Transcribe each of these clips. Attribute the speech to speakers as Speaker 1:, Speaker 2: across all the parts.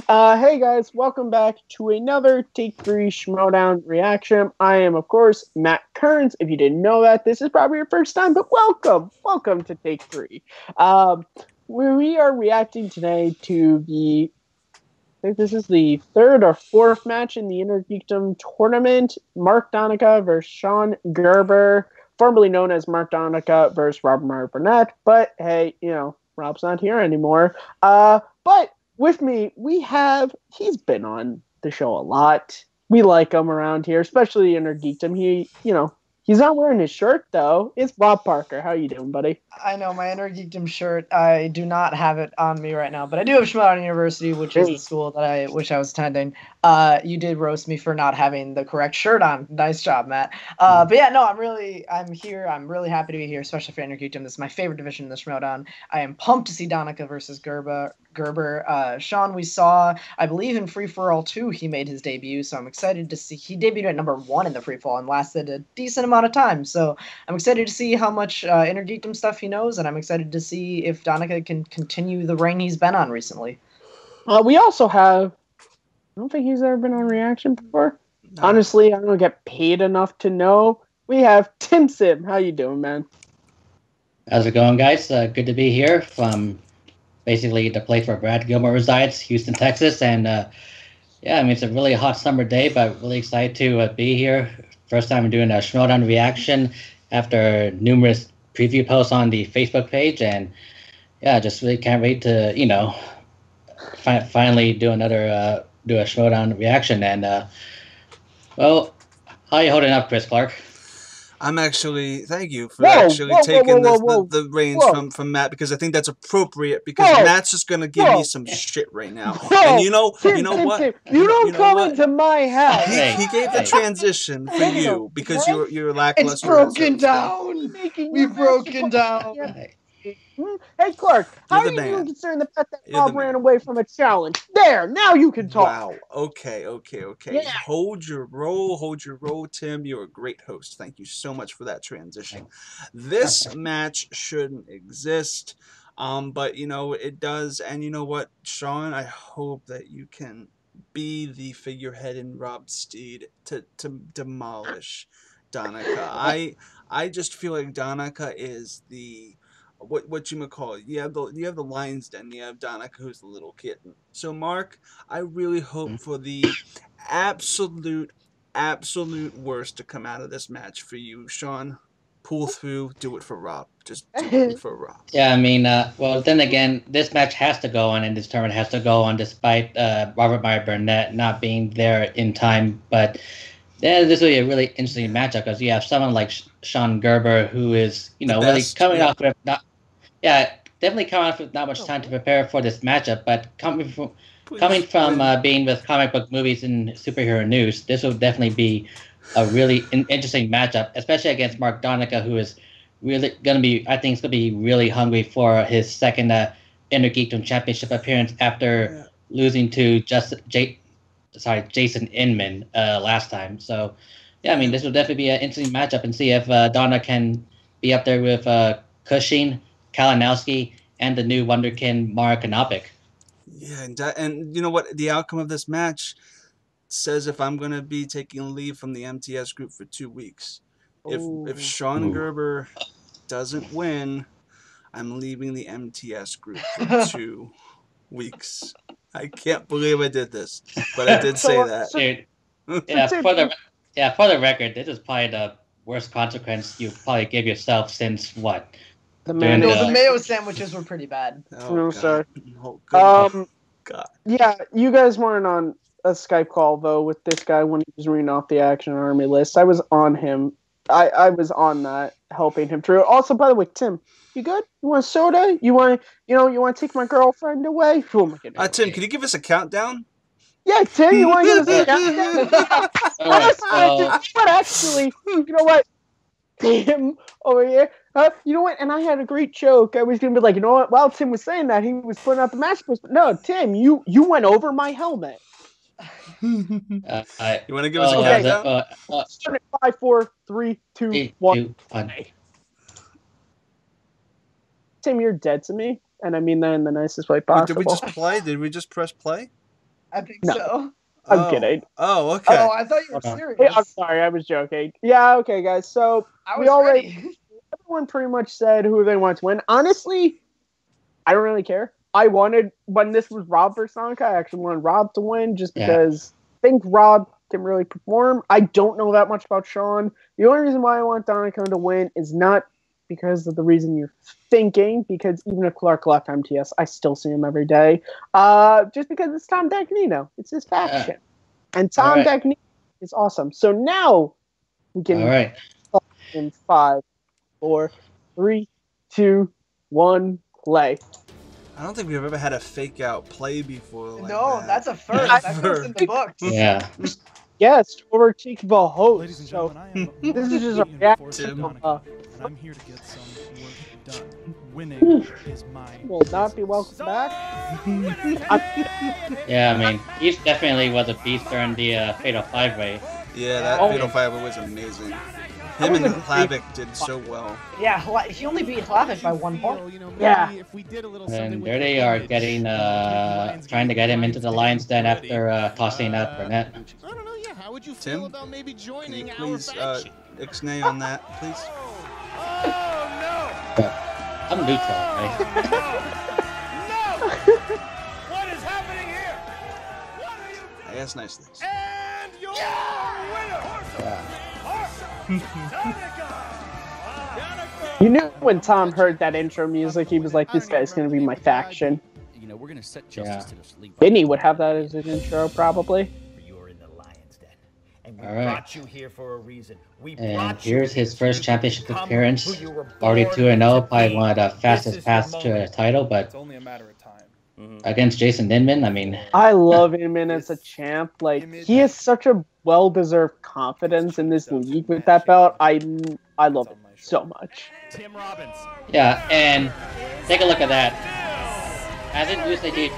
Speaker 1: Hey guys, welcome back to another Take 3 Schmoedown reaction. I am, of course, Matt Kearns. If you didn't know that, this is probably your first time, but welcome to Take 3. We are reacting today to I think this is the third or fourth match in the Inner Geekdom tournament. Mark Donica versus Sean Gerber, formerly known as Mark Donica versus Robert Meyer Burnett. But hey, Rob's not here anymore. But with me, he's been on the show a lot. We like him around here, especially Inner Geekdom. He's not wearing his shirt, though. It's Rob Parker. How you doing, buddy?
Speaker 2: I know, my Inner Geekdom shirt. I do not have it on me right now, but I do have Schmoedown University, which is the school that I wish I was attending. You did roast me for not having the correct shirt on. Nice job, Matt. But yeah, no, I'm here. I'm really happy to be here, especially for Inner Geekdom. This is my favorite division in the Schmoedown. I am pumped to see Donica versus Gerber. Sean, we saw, I believe in Free For All 2, he made his debut, so I'm excited to see. He debuted at number 1 in the Free For All and lasted a decent amount of time, so I'm excited to see how much Inner Geekdom stuff he knows, and I'm excited to see if Donica can continue the reign he's been on recently.
Speaker 1: We also have, I don't think he's ever been on Reaction before. No. Honestly, I don't get paid enough to know. We have Tim Sim. How you doing, man?
Speaker 3: How's it going, guys? Good to be here from basically the place where Brad Gilmore resides, Houston, Texas. And yeah, I mean, it's a really hot summer day, but really excited to be here. First time I'm doing a Schmoedown reaction after numerous preview posts on the Facebook page. And yeah, just really can't wait to, finally do a Schmoedown reaction. And well, how are you holding up, Chris Clark?
Speaker 4: I'm actually, thank you for taking the reins from Matt, because I think that's appropriate, because Matt's just going to give me some shit right now. And you know what?
Speaker 1: You don't come into my house.
Speaker 4: He gave the transition for you, because you're lackluster.
Speaker 2: It's broken down. We've broken down.
Speaker 1: Hey, Clark, how are you doing concerning the fact that Rob ran away from a challenge? There, now you can talk.
Speaker 4: Wow, okay. Yeah. Hold your roll, Tim. You're a great host. Thank you so much for that transition. This match shouldn't exist, but, it does. And you know what, Sean, I hope that you can be the figurehead in Rob's steed to demolish Donica. I just feel like Donica is the... what you might call it. You have the lion's den. You have Donica, who's the little kitten. So Mark, I really hope for the absolute worst to come out of this match for you, Sean. Pull through, do it for Rob. Just do it for Rob.
Speaker 3: Yeah, I mean, well, then again, this match has to go on, and this tournament has to go on, despite Robert Meyer Burnett not being there in time. But yeah, this will be a really interesting matchup, because you have someone like Sean Gerber, who is, really coming off with definitely coming off with not much time to prepare for this matchup. But coming from being with comic book movies and superhero news, this will definitely be a really interesting matchup, especially against Mark Donica, who is really going to be, I think, is going to be really hungry for his second Inner Geekdom Championship appearance after losing to Jason Inman last time. So, yeah, I mean, this will definitely be an interesting matchup, and see if Donna can be up there with Cushing, Kalinowski, and the new Wonderkin Mara Kanopik.
Speaker 4: Yeah, and you know what? The outcome of this match says if I'm going to be taking leave from the MTS group for 2 weeks. If Sean Gerber doesn't win, I'm leaving the MTS group for 2 weeks. I can't believe I did this, but I did say that.
Speaker 3: For the record, this is probably the worst consequence you probably gave yourself since what?
Speaker 2: The mayo sandwiches were pretty bad.
Speaker 1: Oh, sorry.
Speaker 4: Oh, God.
Speaker 1: Yeah, you guys weren't on a Skype call, though, with this guy when he was reading off the Action Army list. I was on him. I was on that, helping him through. Also, by the way, Tim, you good? You want a soda? You want to take my girlfriend away? Oh my goodness.
Speaker 4: Tim, can you give us a countdown?
Speaker 1: Yeah, Tim, you want to give us a countdown? But actually, you know what? Tim over here. You know what? And I had a great joke. I was going to be like, you know what? While Tim was saying that, he was putting out the match list. But no, Tim, you went over my helmet.
Speaker 4: You want to give us a countdown?
Speaker 1: Start at 5, 4, 3, 2, 1. Tim, you're dead to me, and I mean that in the nicest way possible.
Speaker 4: Did we just play? Did we just press play?
Speaker 2: I think
Speaker 1: No.
Speaker 2: so.
Speaker 1: I'm kidding.
Speaker 4: Oh, okay.
Speaker 2: Oh, I thought you were
Speaker 3: Hold on.
Speaker 2: serious.
Speaker 1: Hey, I'm sorry, I was joking. Yeah, okay, guys. So
Speaker 2: I
Speaker 1: we
Speaker 2: was
Speaker 1: already
Speaker 2: ready.
Speaker 1: everyone pretty much said who they want to win. Honestly, I don't really care. I wanted when this was Rob versus Donica, I actually wanted Rob to win just
Speaker 3: Yeah.
Speaker 1: because I think Rob can really perform. I don't know that much about Sean. The only reason why I want Donica to win is not because of the reason you're thinking, because even if Clark left MTS, I still see him every day. Just because it's Tom Dagnino. It's his faction. And Tom
Speaker 3: All right.
Speaker 1: Dagnino is awesome. So now we can
Speaker 3: All right.
Speaker 1: in 5, 4, 3, 2, 1, play.
Speaker 4: I don't think we've ever had a fake out play before. Like
Speaker 2: No,
Speaker 4: that.
Speaker 2: that's a first. That goes in the books.
Speaker 3: Yeah.
Speaker 1: Yes, to overtake the host.
Speaker 5: Ladies and
Speaker 1: So
Speaker 5: gentlemen, I am
Speaker 1: this is just a
Speaker 5: Ian
Speaker 1: reaction
Speaker 5: Forsyth
Speaker 1: from,
Speaker 5: Donica, and I'm here to get some work done. Winning is my
Speaker 1: will not be welcome back.
Speaker 3: Yeah, I mean, Beast definitely was a beast during the Fatal 5-Way.
Speaker 4: Yeah, that
Speaker 1: Oh.
Speaker 4: Fatal 5 was amazing.
Speaker 1: That
Speaker 4: Him
Speaker 1: was
Speaker 4: and
Speaker 1: a
Speaker 4: Hlavik did so well.
Speaker 2: Yeah, he only beat Hlavik by 1 point.
Speaker 1: Yeah.
Speaker 3: And there they are getting, trying to get him into the Lions Den after tossing out Burnett.
Speaker 6: I don't know, yeah. How would you
Speaker 4: Tim,
Speaker 6: feel about maybe
Speaker 4: Can
Speaker 6: joining
Speaker 4: you
Speaker 6: our
Speaker 4: please
Speaker 6: faction?
Speaker 4: ixnay on that, please?
Speaker 3: I'm neutral, right?
Speaker 6: What is happening here? What are you
Speaker 4: I asked nicely.
Speaker 6: And your
Speaker 1: You knew when Tom heard that intro music, he was like, this guy's going to be my faction.
Speaker 7: You know, we're gonna set
Speaker 3: Yeah.
Speaker 7: justice to the sleep.
Speaker 1: Vinny would have that as an intro, probably.
Speaker 7: You're in the lion's den, and we
Speaker 3: All right.
Speaker 7: brought you here for a reason. We
Speaker 3: And
Speaker 7: brought you
Speaker 3: here's
Speaker 7: here
Speaker 3: his
Speaker 7: so
Speaker 3: first
Speaker 7: you
Speaker 3: championship
Speaker 7: can become
Speaker 3: appearance.
Speaker 7: who you were
Speaker 3: Already
Speaker 7: born
Speaker 3: 2-0,
Speaker 7: to
Speaker 3: probably
Speaker 7: be.
Speaker 3: one of the
Speaker 7: This
Speaker 3: fastest
Speaker 7: is
Speaker 3: paths
Speaker 7: your
Speaker 3: to a
Speaker 7: moment.
Speaker 3: title, but
Speaker 5: It's only a matter of time.
Speaker 3: against Jason Inman, I mean,
Speaker 1: I love Inman as a champ. Like, he has such a well-deserved confidence in this league with that belt. I love it so much.
Speaker 6: Tim Robbins?
Speaker 3: yeah, and take a look at that. Hasn't used the
Speaker 2: It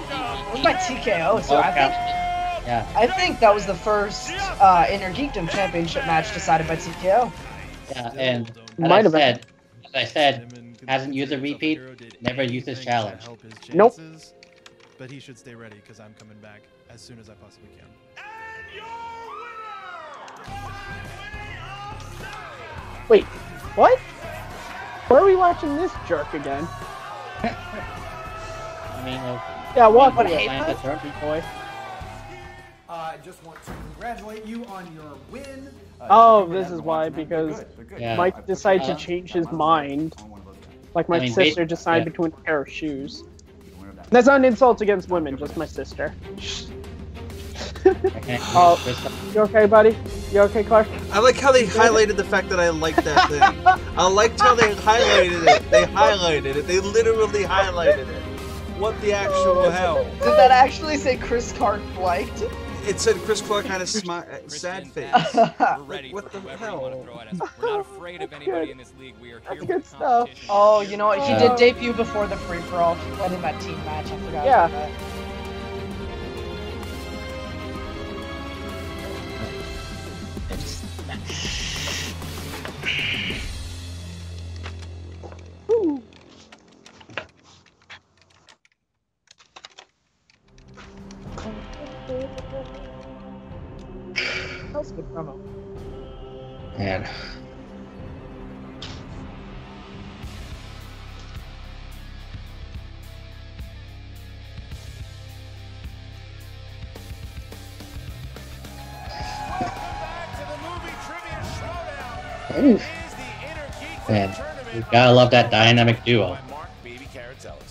Speaker 2: was by TKO, so I think that was the first Inner Geekdom Championship match decided by TKO.
Speaker 3: Yeah, and
Speaker 1: Might have been.
Speaker 3: as I said, hasn't used a repeat, never used his challenge.
Speaker 1: Nope.
Speaker 5: But he should stay ready because I'm coming back as soon as I possibly can.
Speaker 1: Wait, what? Where are we watching this jerk again?
Speaker 3: I mean,
Speaker 1: Yeah, walk
Speaker 2: What,
Speaker 1: away,
Speaker 2: hate
Speaker 3: Atlanta
Speaker 2: that?
Speaker 3: Turkey
Speaker 1: boy.
Speaker 8: I just want to congratulate you on your win.
Speaker 1: Oh, this is why, because
Speaker 3: Yeah.
Speaker 1: Mike decided to change his mind. Like my
Speaker 3: I mean,
Speaker 1: sister
Speaker 3: ba-
Speaker 1: decided
Speaker 3: yeah.
Speaker 1: between a pair of shoes. That's not an insult against women, just my sister. Oh, you okay, buddy? You okay, Clark?
Speaker 4: I like how they highlighted the fact that I liked that thing. I liked how they highlighted it. They highlighted it. They literally highlighted it. What the actual hell?
Speaker 2: Did that actually say Chris Clark liked?
Speaker 4: It said Chris Clark had a sad face.
Speaker 9: We're ready
Speaker 4: What
Speaker 9: for
Speaker 4: the
Speaker 9: whoever you want to
Speaker 4: hell?
Speaker 9: throw at us. We're not afraid of anybody in this league. We are here
Speaker 1: Good
Speaker 9: for
Speaker 1: stuff.
Speaker 9: competition.
Speaker 2: Oh, you know what? He
Speaker 3: Yeah.
Speaker 2: did debut before the free-for-all. He went in that team match. I forgot
Speaker 1: Yeah.
Speaker 2: about that.
Speaker 1: Woo. That was a good promo.
Speaker 3: Man. Oof. Man, you gotta love that dynamic duo.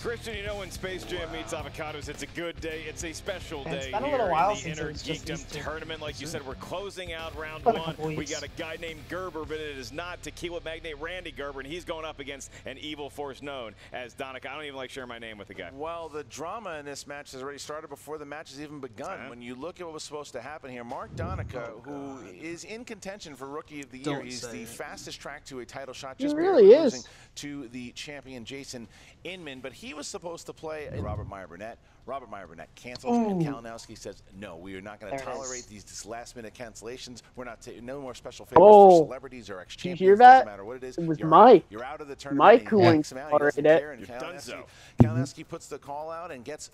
Speaker 6: Christian, you know when Space Jam meets avocados, it's a good day. It's a special
Speaker 2: Man, it's
Speaker 6: day
Speaker 2: been a
Speaker 6: here
Speaker 2: little while
Speaker 6: in the
Speaker 2: since it
Speaker 6: Inner
Speaker 2: was just these
Speaker 6: Geekdom
Speaker 2: two.
Speaker 6: tournament. Like you said, we're closing out round
Speaker 2: Been a
Speaker 6: one.
Speaker 2: couple
Speaker 6: We
Speaker 2: weeks.
Speaker 6: got a guy named Gerber, but it is not Tequila Magnate Randy Gerber, and he's going up against an evil force known as Donica. I don't even like sharing my name with the guy.
Speaker 10: Well, the drama in this match has already started before the match has even begun. When you look at what was supposed to happen here, Mark Donica, who is in contention for Rookie of the Year,
Speaker 4: Don't
Speaker 10: he's
Speaker 4: say
Speaker 10: the
Speaker 4: it.
Speaker 10: fastest track to a title shot,
Speaker 1: He
Speaker 10: just
Speaker 1: really
Speaker 10: barely losing
Speaker 1: is.
Speaker 10: to the champion Jason Inman. But he was supposed to play Robert Meyer Burnett. Robert Meyer Burnett cancels, and Kalinowski says, no, we are not going to tolerate these last-minute cancellations. We're not no more special favors for celebrities or ex-champions.
Speaker 1: Did you hear that?
Speaker 10: Doesn't matter what it is.
Speaker 1: It was Mike.
Speaker 10: You're out of the tournament.
Speaker 1: Mike who
Speaker 10: incorporated it. Kalinowski puts the call out and gets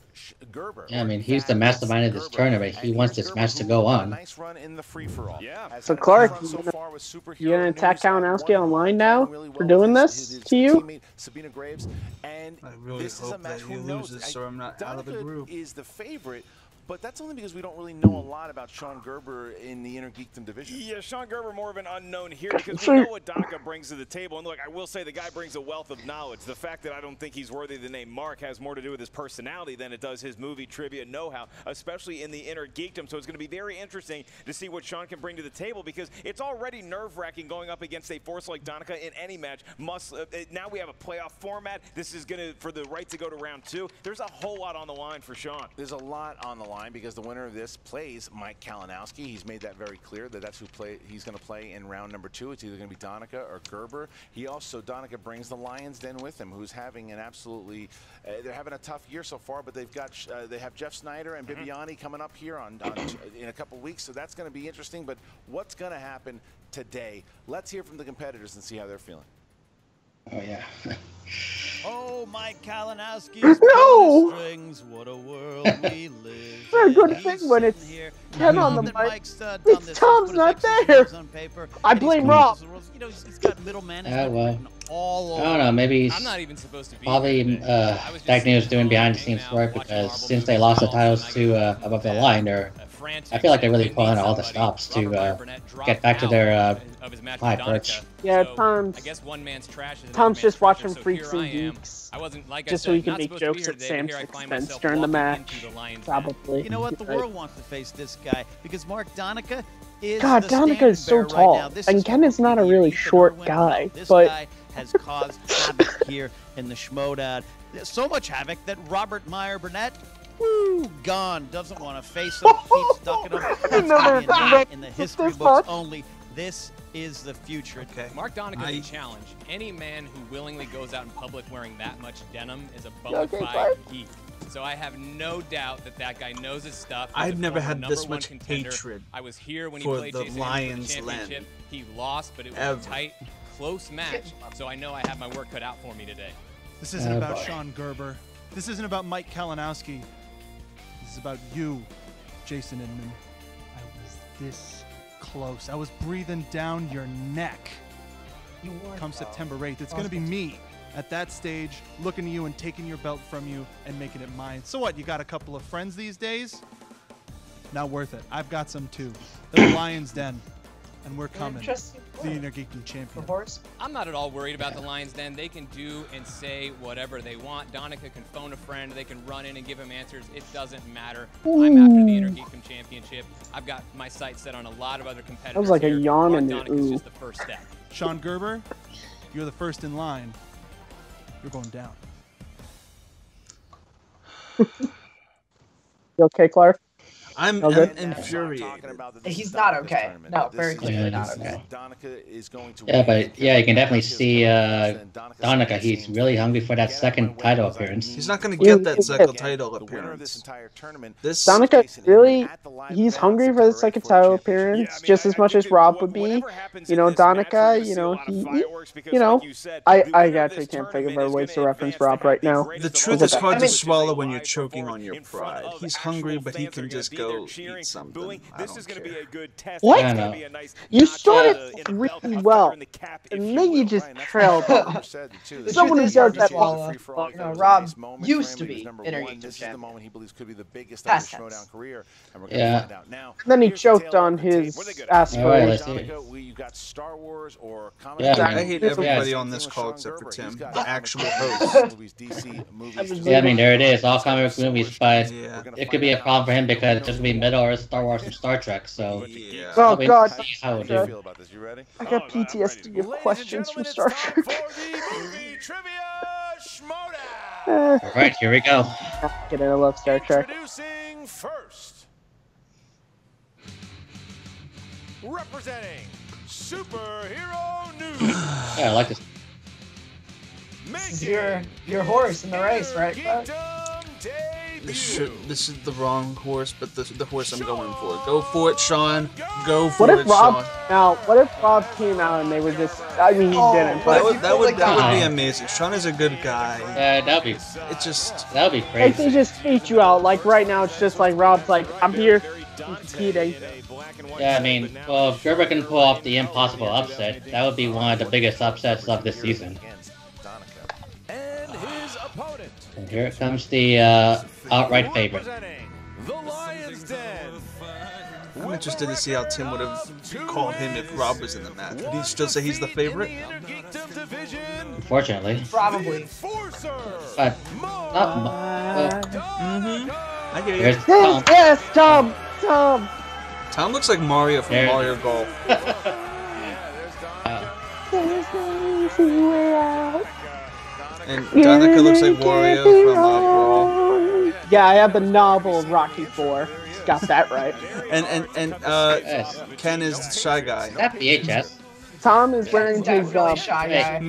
Speaker 10: Gerber.
Speaker 3: Yeah, I mean, he's the mastermind of this tournament. He wants this match to go on.
Speaker 10: Nice run in the free-for-all.
Speaker 6: Yeah.
Speaker 1: So Clark, you gonna attack Kalinowski online now for doing this to you?
Speaker 10: Sabina Graves, and
Speaker 4: I really hope that he loses, so I'm not out of the group.
Speaker 10: Is the favorite. But that's only because we don't really know a lot about Sean Gerber in the Inner Geekdom division.
Speaker 6: Yeah, Sean Gerber more of an unknown here because we know what Donica brings to the table. And look, I will say the guy brings a wealth of knowledge. The fact that I don't think he's worthy of the name Mark has more to do with his personality than it does his movie trivia know-how, especially in the Inner Geekdom. So it's going to be very interesting to see what Sean can bring to the table because it's already nerve-wracking going up against a force like Donica in any match. Now we have a playoff format. This is going to, for the right to go to round 2, there's a whole lot on the line for Sean.
Speaker 10: There's a lot on the line because the winner of this plays Mike Kalinowski. He's made that very clear that that's who he's going to play in round number 2. It's either going to be Donica or Gerber. Donica brings the Lions Den with him, who's having an absolutely, they're having a tough year so far, but they have Jeff Snyder and Bibiani coming up here in a couple weeks, so that's going to be interesting. But what's going to happen today? Let's hear from the competitors and see how they're feeling.
Speaker 3: Oh, yeah.
Speaker 11: Oh, Mike Kalinowski's strings. What a world we live.
Speaker 1: It's a good thing when it's Ken on the mic. Tom's not there. I blame Rob.
Speaker 11: You know, he's got middle management
Speaker 3: well,
Speaker 11: all over.
Speaker 3: I don't know. Maybe
Speaker 9: I'm not even supposed to be
Speaker 3: probably Dagny was doing behind the scenes work because since they lost the titles to Above the Line, I feel like they're really pulling all the stops to get back to their high perch.
Speaker 1: Yeah, Tom's.
Speaker 9: I guess one man's trash is
Speaker 1: Tom's just watching
Speaker 9: so
Speaker 1: Freaks and Geeks. just so he can make jokes at Sam's expense during the match. Probably.
Speaker 11: You know what? The world wants to face this guy because Mark Donica is.
Speaker 1: God, Donica is so tall, and Ken is not a really short guy, but.
Speaker 11: Guy has caused havoc here in the Schmoedown. So much havoc that Robert Meyer Burnett. Woo, gone. Doesn't want to face him. Keeps ducking him. In the history books only. This is the future.
Speaker 9: Okay. Mark Donica is a challenge. Any man who willingly goes out in public wearing that much denim is a bona fide geek. So I have no doubt that guy knows his stuff.
Speaker 4: I've never had this much hatred.
Speaker 9: I was here when he
Speaker 4: for
Speaker 9: played
Speaker 4: the
Speaker 9: Jason
Speaker 4: Lions
Speaker 9: for the championship. He lost, but it was a tight, close match. So I know I have my work cut out for me today.
Speaker 5: This isn't about Sean Gerber. This isn't about Mike Kalinowski. This is about you, Jason Inman. I was this close. I was breathing down your neck. Come September 8th, it's going to be me at that stage looking at you and taking your belt from you and making it mine. So what, you got a couple of friends these days? Not worth it. I've got some too. The Lions Den. And we're coming. The Inner Geekdom champion.
Speaker 9: I'm not at all worried about the Lions Den. They can do and say whatever they want. Donica can phone a friend. They can run in and give him answers. It doesn't matter. I'm after the Inner Geekdom championship. I've got my sights set on a lot of other competitors.
Speaker 1: That was like
Speaker 9: here.
Speaker 1: a yawn in the
Speaker 9: Donica's just the first step.
Speaker 5: Sean Gerber, you're the first in line. You're going down.
Speaker 1: You okay, Clark?
Speaker 4: I'm infuriated.
Speaker 2: He's not okay. No, very clearly not okay.
Speaker 3: Yeah, but yeah, you can definitely see Donica. He's really hungry for that second title appearance.
Speaker 4: He's not going to get that second title appearance.
Speaker 1: Donica really, he's hungry for the second title appearance just as much as Rob would be. You know, Donica, you know, I actually can't think of other ways to reference Rob right now.
Speaker 4: The truth is hard to swallow when you're choking on your pride. He's hungry, but he can just go eat something.
Speaker 6: This is going to be a good test.
Speaker 1: What? You started really well, and then you just trailed off. Someone who does that well.
Speaker 2: Rob used to be Inner Geekdom champion. Past tense.
Speaker 3: Yeah.
Speaker 1: Then he choked on his aspirations.
Speaker 3: Yeah,
Speaker 4: I hate everybody on this call except for Tim, the actual host.
Speaker 3: Yeah, I mean, there it is, all comic book movies, but it could be a problem for him because it's just be Middle or Star Wars and Star Trek, so
Speaker 1: oh god,
Speaker 3: how it do.
Speaker 1: I got PTSD of questions from Star Trek.
Speaker 3: Alright, here we go.
Speaker 1: I love Star Trek.
Speaker 10: Introducing first, representing Superhero News.
Speaker 3: Yeah, I like this.
Speaker 2: This is your horse in the race, right?
Speaker 4: This is the wrong horse, but the horse I'm going for. Go for it, Sean. Go for it, Sean.
Speaker 1: Now, what if Rob came out and they were just? I mean, he didn't. But
Speaker 4: That would be amazing. Sean is a good guy.
Speaker 3: That'd be crazy.
Speaker 1: If they just beat you out, like right now, it's just like Rob's like, I'm here, I'm competing.
Speaker 3: Yeah, I mean, well, if Gerber can pull off the impossible upset, that would be one of the biggest upsets of this season. And here comes the outright favorite.
Speaker 4: I'm interested to see how Tim would have called him if Rob was in the match. Would he still say he's the favorite?
Speaker 3: Unfortunately.
Speaker 2: Probably.
Speaker 3: But not much.
Speaker 4: I hear you.
Speaker 1: Yes, Tom.
Speaker 4: Tom looks like Mario from Mario Golf. And Donica looks like Wario from Brawl.
Speaker 1: Yeah, I have the novel of Rocky IV. Got that right.
Speaker 4: And Ken is the Shy Guy.
Speaker 3: Is that VHS?
Speaker 1: Tom is wearing his
Speaker 2: Shy Guy.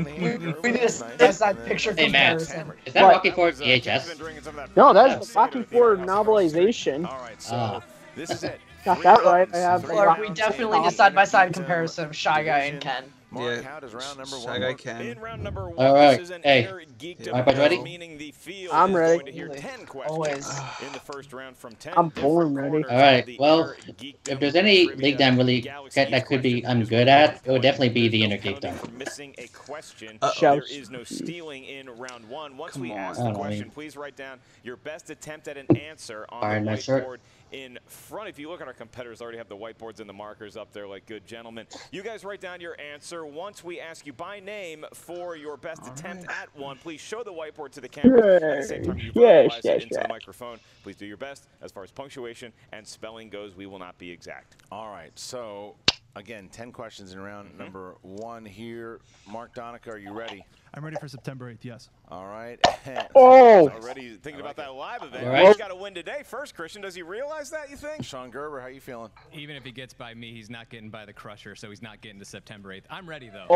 Speaker 2: We need a side picture comparison.
Speaker 3: Is that Rocky IV VHS?
Speaker 1: No, that's the Rocky IV novelization.
Speaker 6: This is it.
Speaker 1: Got that right. I have.
Speaker 2: Clark, we definitely need a side-by-side comparison of Shy Guy and Ken.
Speaker 4: Yeah, Shy Guy Ken.
Speaker 3: All right, hey, are you ready?
Speaker 1: I'm ready.
Speaker 2: Always.
Speaker 1: I'm born ready.
Speaker 3: All right. Well, if there's any league that I'm that could be I'm good at, it would definitely be the Inner Geekdom.
Speaker 6: There is no stealing in round one. Once we ask the question, please write down your best attempt at an answer on the whiteboard in front. If you look at our competitors, already have the whiteboards and the markers up there like good gentlemen. You guys write down your answer. Once we ask you by name for your best attempt at one, please show the whiteboard to the camera. At the same time, you verbalize it into the microphone. Please do your best. As far as punctuation and spelling goes, we will not be exact.
Speaker 10: All right, so again, 10 questions in round number one here. Mark, Donica, are you ready?
Speaker 5: I'm ready for September 8th, yes.
Speaker 10: All right.
Speaker 6: Already thinking about that live event.
Speaker 3: Right.
Speaker 6: He's got to win today first, Christian. Does he realize that, you think?
Speaker 10: Sean Gerber, how you feeling?
Speaker 9: Even if he gets by me, he's not getting by the Crusher, so he's not getting to September 8th. I'm ready, though.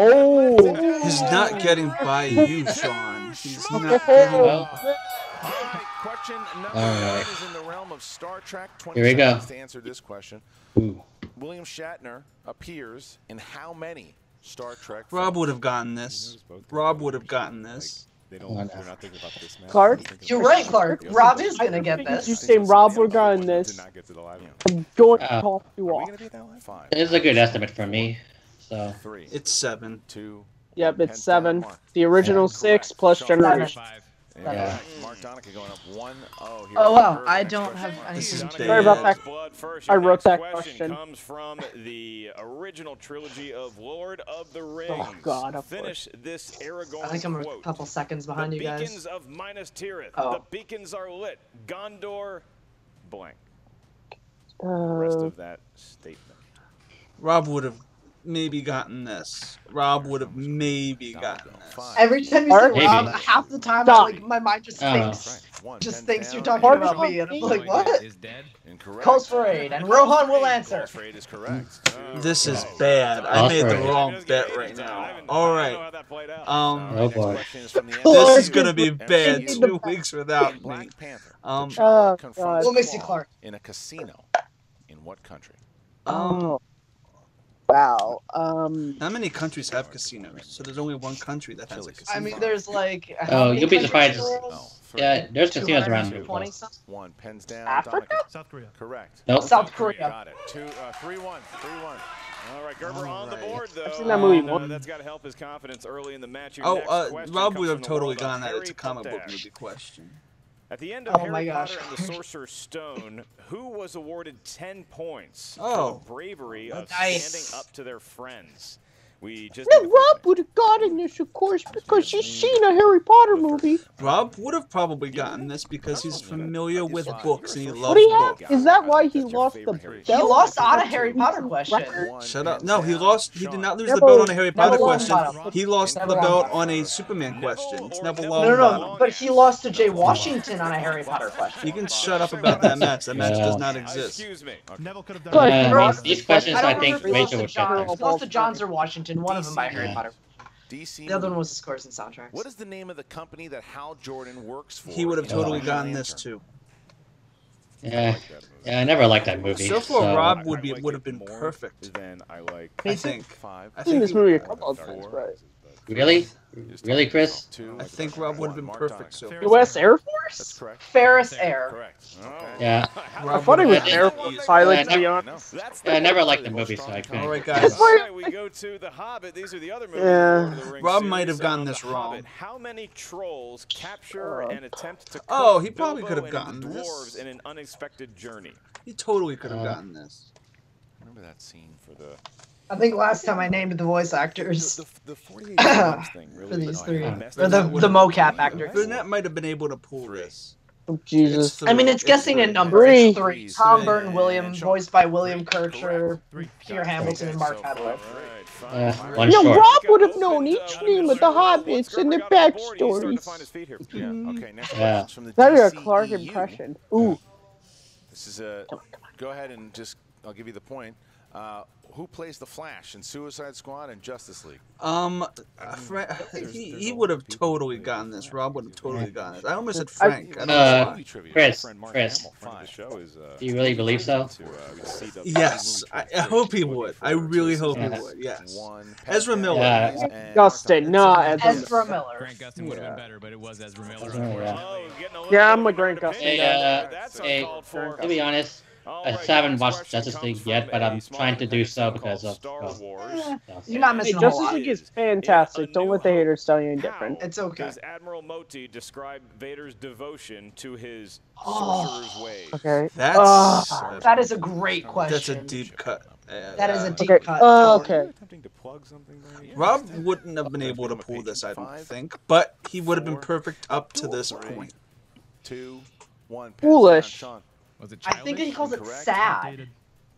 Speaker 4: He's not getting by you, Sean. He's not getting by.
Speaker 10: Question number one is in the realm of Star Trek. 20
Speaker 3: Here we go.
Speaker 10: seconds to answer this question. William Shatner appears in how many Star Trek films?
Speaker 4: Rob would have gotten this. Rob would have gotten this.
Speaker 6: They're not thinking about this, man.
Speaker 1: Clark?
Speaker 2: You're right, Clark. Rob is going to get this.
Speaker 1: You say Rob would have gotten this. I'm going to talk you off.
Speaker 3: It is a good estimate for me. So
Speaker 4: it's 7.
Speaker 10: 2.
Speaker 1: Yep, it's 7. The original 6 plus Generation.
Speaker 3: Yeah.
Speaker 10: Mark Donica going up 1-0 here.
Speaker 2: Oh wow, I don't have anything.
Speaker 1: Sorry about that. I wrote that question.
Speaker 6: Comes from the original trilogy of Lord of the Rings.
Speaker 1: Oh God, of
Speaker 6: Finish this Aragorn
Speaker 2: I think I'm a
Speaker 6: quote.
Speaker 2: couple seconds behind you guys.
Speaker 6: The beacons of Minas Tirith.
Speaker 2: Oh.
Speaker 6: The beacons are lit. Gondor blank. Rest of that statement.
Speaker 4: Rob would have maybe gotten this. Rob would have maybe gotten this.
Speaker 2: Every time you say Rob, half the time my mind just thinks you're talking about me, and I'm like, what? Coast Parade, and Rohan will answer.
Speaker 10: Is correct.
Speaker 4: This is bad. I made the wrong bet right now. All right.
Speaker 3: Oh boy.
Speaker 4: This is gonna be bad. 2 weeks without me.
Speaker 10: Black Panther.
Speaker 2: Let me see, Clark.
Speaker 10: In a casino. In what country?
Speaker 1: Wow.
Speaker 4: How many countries have casinos? So there's only one country that has a casino.
Speaker 2: I mean, there's like.
Speaker 3: Oh, you'll be surprised. Yeah, there's casinos around here.
Speaker 10: 1 pens down.
Speaker 1: Africa?
Speaker 5: South Korea.
Speaker 10: Correct.
Speaker 3: Nope.
Speaker 2: South Korea.
Speaker 10: Got it. 3-1.
Speaker 6: All right, Gerber on the board, though.
Speaker 1: I've seen that movie.
Speaker 6: That's got to help his confidence early in the match.
Speaker 4: Rob would have totally gone that. It's a comic book movie question.
Speaker 6: At the end of Harry Potter and the Sorcerer's Stone, who was awarded 10 points for bravery of standing up to their friends? We just
Speaker 1: Rob would have gotten this, of course, because he's seen a Harry Potter movie.
Speaker 4: Rob would have probably gotten this because he's familiar with books and he loves books.
Speaker 1: Is that why he lost the belt?
Speaker 2: He lost on a Harry Potter question.
Speaker 4: Shut up. No, he lost. He did not lose the belt on a Harry Potter question. He lost the belt on a Superman question. It's never long.
Speaker 2: No, but he lost to Jay Washington on a Harry Potter question.
Speaker 4: You can shut up about that match. That match does not exist.
Speaker 6: Excuse me.
Speaker 5: Neville could have done
Speaker 3: These questions, I think, Rachel would get.
Speaker 2: He lost to Johns or Washington, one of them by Harry Potter.
Speaker 10: DC.
Speaker 2: The other one was the scores and soundtracks.
Speaker 10: What is the name of the company that Hal Jordan works for?
Speaker 4: He would have totally gotten this too.
Speaker 3: Yeah, yeah, I never liked that movie.
Speaker 4: So far,
Speaker 3: so-
Speaker 4: Rob would have been perfect.
Speaker 6: Then I like.
Speaker 4: I think.
Speaker 1: I've seen this movie a couple of times, but
Speaker 3: Really? Really, Chris?
Speaker 4: I think Rob would have been perfect. So
Speaker 1: U.S. Air Force?
Speaker 10: That's correct.
Speaker 2: Ferris Air.
Speaker 10: Correct.
Speaker 3: Yeah.
Speaker 1: I thought he was an Air Force pilot, to be honest.
Speaker 3: Yeah, I never liked the movie, so I couldn't.
Speaker 4: All right, guys.
Speaker 6: We go to The Hobbit. These are the other movies.
Speaker 1: Yeah.
Speaker 6: in the Lord of the Rings
Speaker 4: Rob
Speaker 6: series.
Speaker 4: might have gotten
Speaker 6: The
Speaker 4: this wrong.
Speaker 6: Hobbit, how many trolls capture and attempt to
Speaker 4: Oh,
Speaker 6: cook
Speaker 4: he probably
Speaker 6: Bilbo
Speaker 4: could have
Speaker 6: and
Speaker 4: gotten
Speaker 6: the
Speaker 4: this.
Speaker 6: dwarves in an unexpected journey?
Speaker 4: He totally could have gotten this.
Speaker 10: Remember that scene for the
Speaker 2: I think last time I named the voice actors
Speaker 10: the 48 times thing really
Speaker 2: for these three,
Speaker 10: messed
Speaker 2: or
Speaker 10: up.
Speaker 2: the mocap actors.
Speaker 4: Burnett might have been able to pull this.
Speaker 1: Oh, Jesus.
Speaker 2: I mean, it's guessing in number. It's three. Tom Burton, William, voiced by William Kircher, Peter Hamilton, and Mark Hadley.
Speaker 3: One
Speaker 1: No,
Speaker 3: short.
Speaker 1: Rob would have known each name of the hobbits and their backstories.
Speaker 10: Okay, next
Speaker 3: Yeah.
Speaker 10: question's from the
Speaker 1: That is a
Speaker 10: DCEU.
Speaker 1: Clark impression. Ooh.
Speaker 10: This is a. Go ahead and just. I'll give you the point. Who plays the Flash in Suicide Squad and Justice League?
Speaker 4: He would have totally gotten this. Rob would have totally gotten this. I almost said Frank. I don't know why.
Speaker 3: Chris, do you really believe so?
Speaker 4: Yes, I hope he would. I really hope he would. Yes. Ezra Miller.
Speaker 3: Yeah.
Speaker 1: Gustin, not
Speaker 2: Ezra Miller.
Speaker 9: Grant Gustin would have been better, but it was Ezra Miller.
Speaker 1: Yeah, I'm a Grant Gustin
Speaker 3: Hey,
Speaker 1: guy.
Speaker 3: hey, to be honest, I haven't watched Justice League yet, but I'm trying to do so because of stuff.
Speaker 2: You're not
Speaker 1: Hey,
Speaker 2: missing a whole
Speaker 1: Justice
Speaker 2: lot.
Speaker 1: League is fantastic. Don't let the haters tell you any different.
Speaker 2: It's okay.
Speaker 6: Does Admiral Moti describe Vader's devotion to his
Speaker 2: Oh.
Speaker 6: sorcerer's ways?
Speaker 1: Okay.
Speaker 4: That's
Speaker 2: That is a great question.
Speaker 4: that's a deep cut.
Speaker 2: That is a deep
Speaker 1: Okay.
Speaker 2: cut.
Speaker 1: Okay.
Speaker 6: Attempting to plug something there?
Speaker 4: Rob wouldn't have been able to pull this, I don't think, but he would have been perfect up to this point.
Speaker 10: 2, 1.
Speaker 1: Foolish.
Speaker 10: Sean.
Speaker 9: Was it
Speaker 2: I think he calls it
Speaker 10: Correct.
Speaker 2: sad.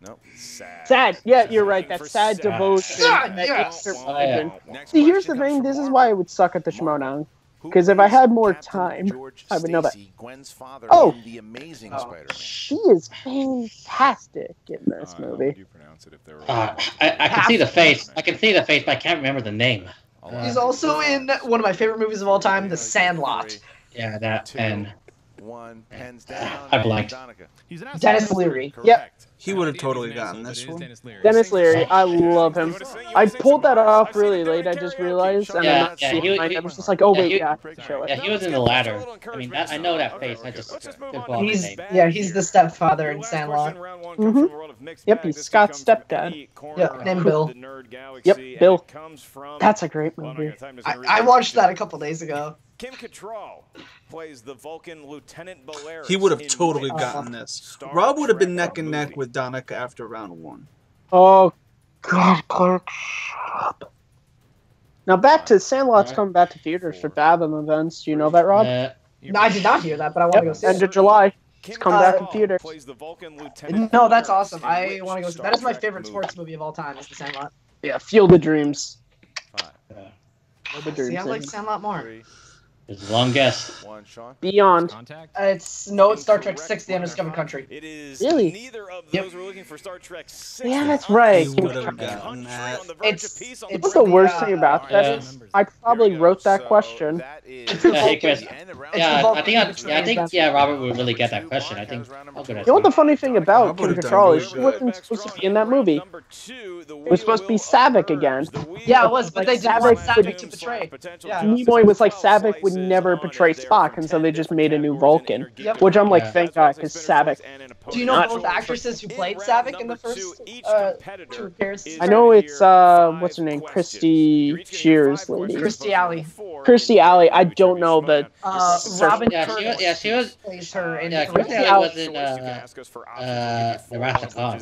Speaker 10: No.
Speaker 1: Sad. Yeah, you're right. That sad devotion.
Speaker 2: Sad,
Speaker 1: that
Speaker 2: yes.
Speaker 1: extra
Speaker 3: Oh, yeah.
Speaker 1: religion. See, here's the thing. This is why I would suck at the Schmoedown. Because if I had more time, I would know that.
Speaker 10: Gwen's father
Speaker 1: Oh.
Speaker 10: in The Amazing Spider-Man.
Speaker 1: She is fantastic in this movie.
Speaker 3: I can see the face. I can see the face, but I can't remember the name.
Speaker 2: He's also in one of my favorite movies of all time, The Sandlot.
Speaker 3: Yeah, that and
Speaker 10: 1, pens down.
Speaker 3: I blanked.
Speaker 10: Donica.
Speaker 5: He's an asshole.
Speaker 2: Dennis Leary.
Speaker 1: Yep.
Speaker 4: He would have totally gotten this one.
Speaker 1: Dennis Leary, I love him. I pulled that off really late, I just realized, and
Speaker 3: Yeah,
Speaker 1: then
Speaker 3: yeah,
Speaker 1: I was just like, oh wait,
Speaker 3: yeah,
Speaker 1: yeah, show
Speaker 3: Yeah,
Speaker 1: it.
Speaker 3: he was in the ladder. I mean, I know that face. I just couldn't pull out the
Speaker 2: He's
Speaker 3: name.
Speaker 2: he's the stepfather in Sandlot.
Speaker 1: Yep, he's Scott's stepdad.
Speaker 2: Yep, named Bill.
Speaker 1: Yep, Bill. That's a great movie.
Speaker 2: I watched that a couple days ago.
Speaker 6: Kim Cattrall plays the Vulcan Lieutenant Belaris.
Speaker 4: He would have
Speaker 6: in
Speaker 4: totally
Speaker 6: Wings.
Speaker 4: gotten this. Rob would have been neck and neck with Donica after round 1.
Speaker 1: Oh, God, Clark, shut up. Now back to Sandlot's coming back to theaters for Fathom events. Do you know that, Rob?
Speaker 2: No, I did not hear that, but I want to go see
Speaker 1: End
Speaker 2: it.
Speaker 1: of July. It's coming back in theaters.
Speaker 6: Plays the Vulcan Lieutenant
Speaker 2: No, that's
Speaker 6: Belaris
Speaker 2: awesome.
Speaker 6: in
Speaker 2: I
Speaker 6: which
Speaker 2: want to go see.
Speaker 6: Star
Speaker 2: That is my
Speaker 6: Trek
Speaker 2: favorite
Speaker 6: movie?
Speaker 2: sports movie of all time. Is The Sandlot.
Speaker 1: Yeah, Field of Dreams.
Speaker 10: 5,
Speaker 1: Field of
Speaker 2: See, I
Speaker 1: Dreams.
Speaker 2: like Sandlot more.
Speaker 10: 3,
Speaker 3: It's a long guess.
Speaker 10: 1. Sean.
Speaker 1: Beyond.
Speaker 9: Contact?
Speaker 2: It's Star Trek 6: The Undiscovered Country.
Speaker 6: It is
Speaker 1: Really?
Speaker 6: neither of
Speaker 2: Yep.
Speaker 6: those we're looking for Star Trek 6.
Speaker 1: Yeah, that's right.
Speaker 4: He would have gotten that.
Speaker 1: What's the worst thing about that
Speaker 3: Yeah.
Speaker 1: is I probably wrote that question.
Speaker 10: That is
Speaker 3: Yeah, hey, Chris. Yeah,
Speaker 2: Vulcan.
Speaker 3: I think, yeah, Robert would really get that question. I think I'll go
Speaker 1: You know what the funny thing about
Speaker 4: Rob
Speaker 1: Kim
Speaker 4: would've done
Speaker 1: Cattrall
Speaker 4: really
Speaker 1: is she
Speaker 4: good.
Speaker 1: wasn't supposed to be in that movie. It was supposed to be Savick again.
Speaker 2: Yeah, it was, but they didn't want
Speaker 1: Savick would-
Speaker 2: Savick to betray. Yeah.
Speaker 1: Nimoy was like Savick would never portray Spock, and so they just made a new Vulcan.
Speaker 2: Yep.
Speaker 1: Which I'm like,
Speaker 3: Yeah.
Speaker 1: thank God, because Savick.
Speaker 2: Do you know both actresses who played Savick in the first two appearances?
Speaker 1: I know it's what's her name, Christy Shears lady.
Speaker 2: Christy Alley.
Speaker 1: Kirstie Alley. I don't know the.
Speaker 2: Robin
Speaker 3: Yeah,
Speaker 2: Curtis
Speaker 3: she was.
Speaker 2: plays her in
Speaker 3: Yeah,
Speaker 2: three.
Speaker 3: Kirstie Alley was in the Wrath of Khan.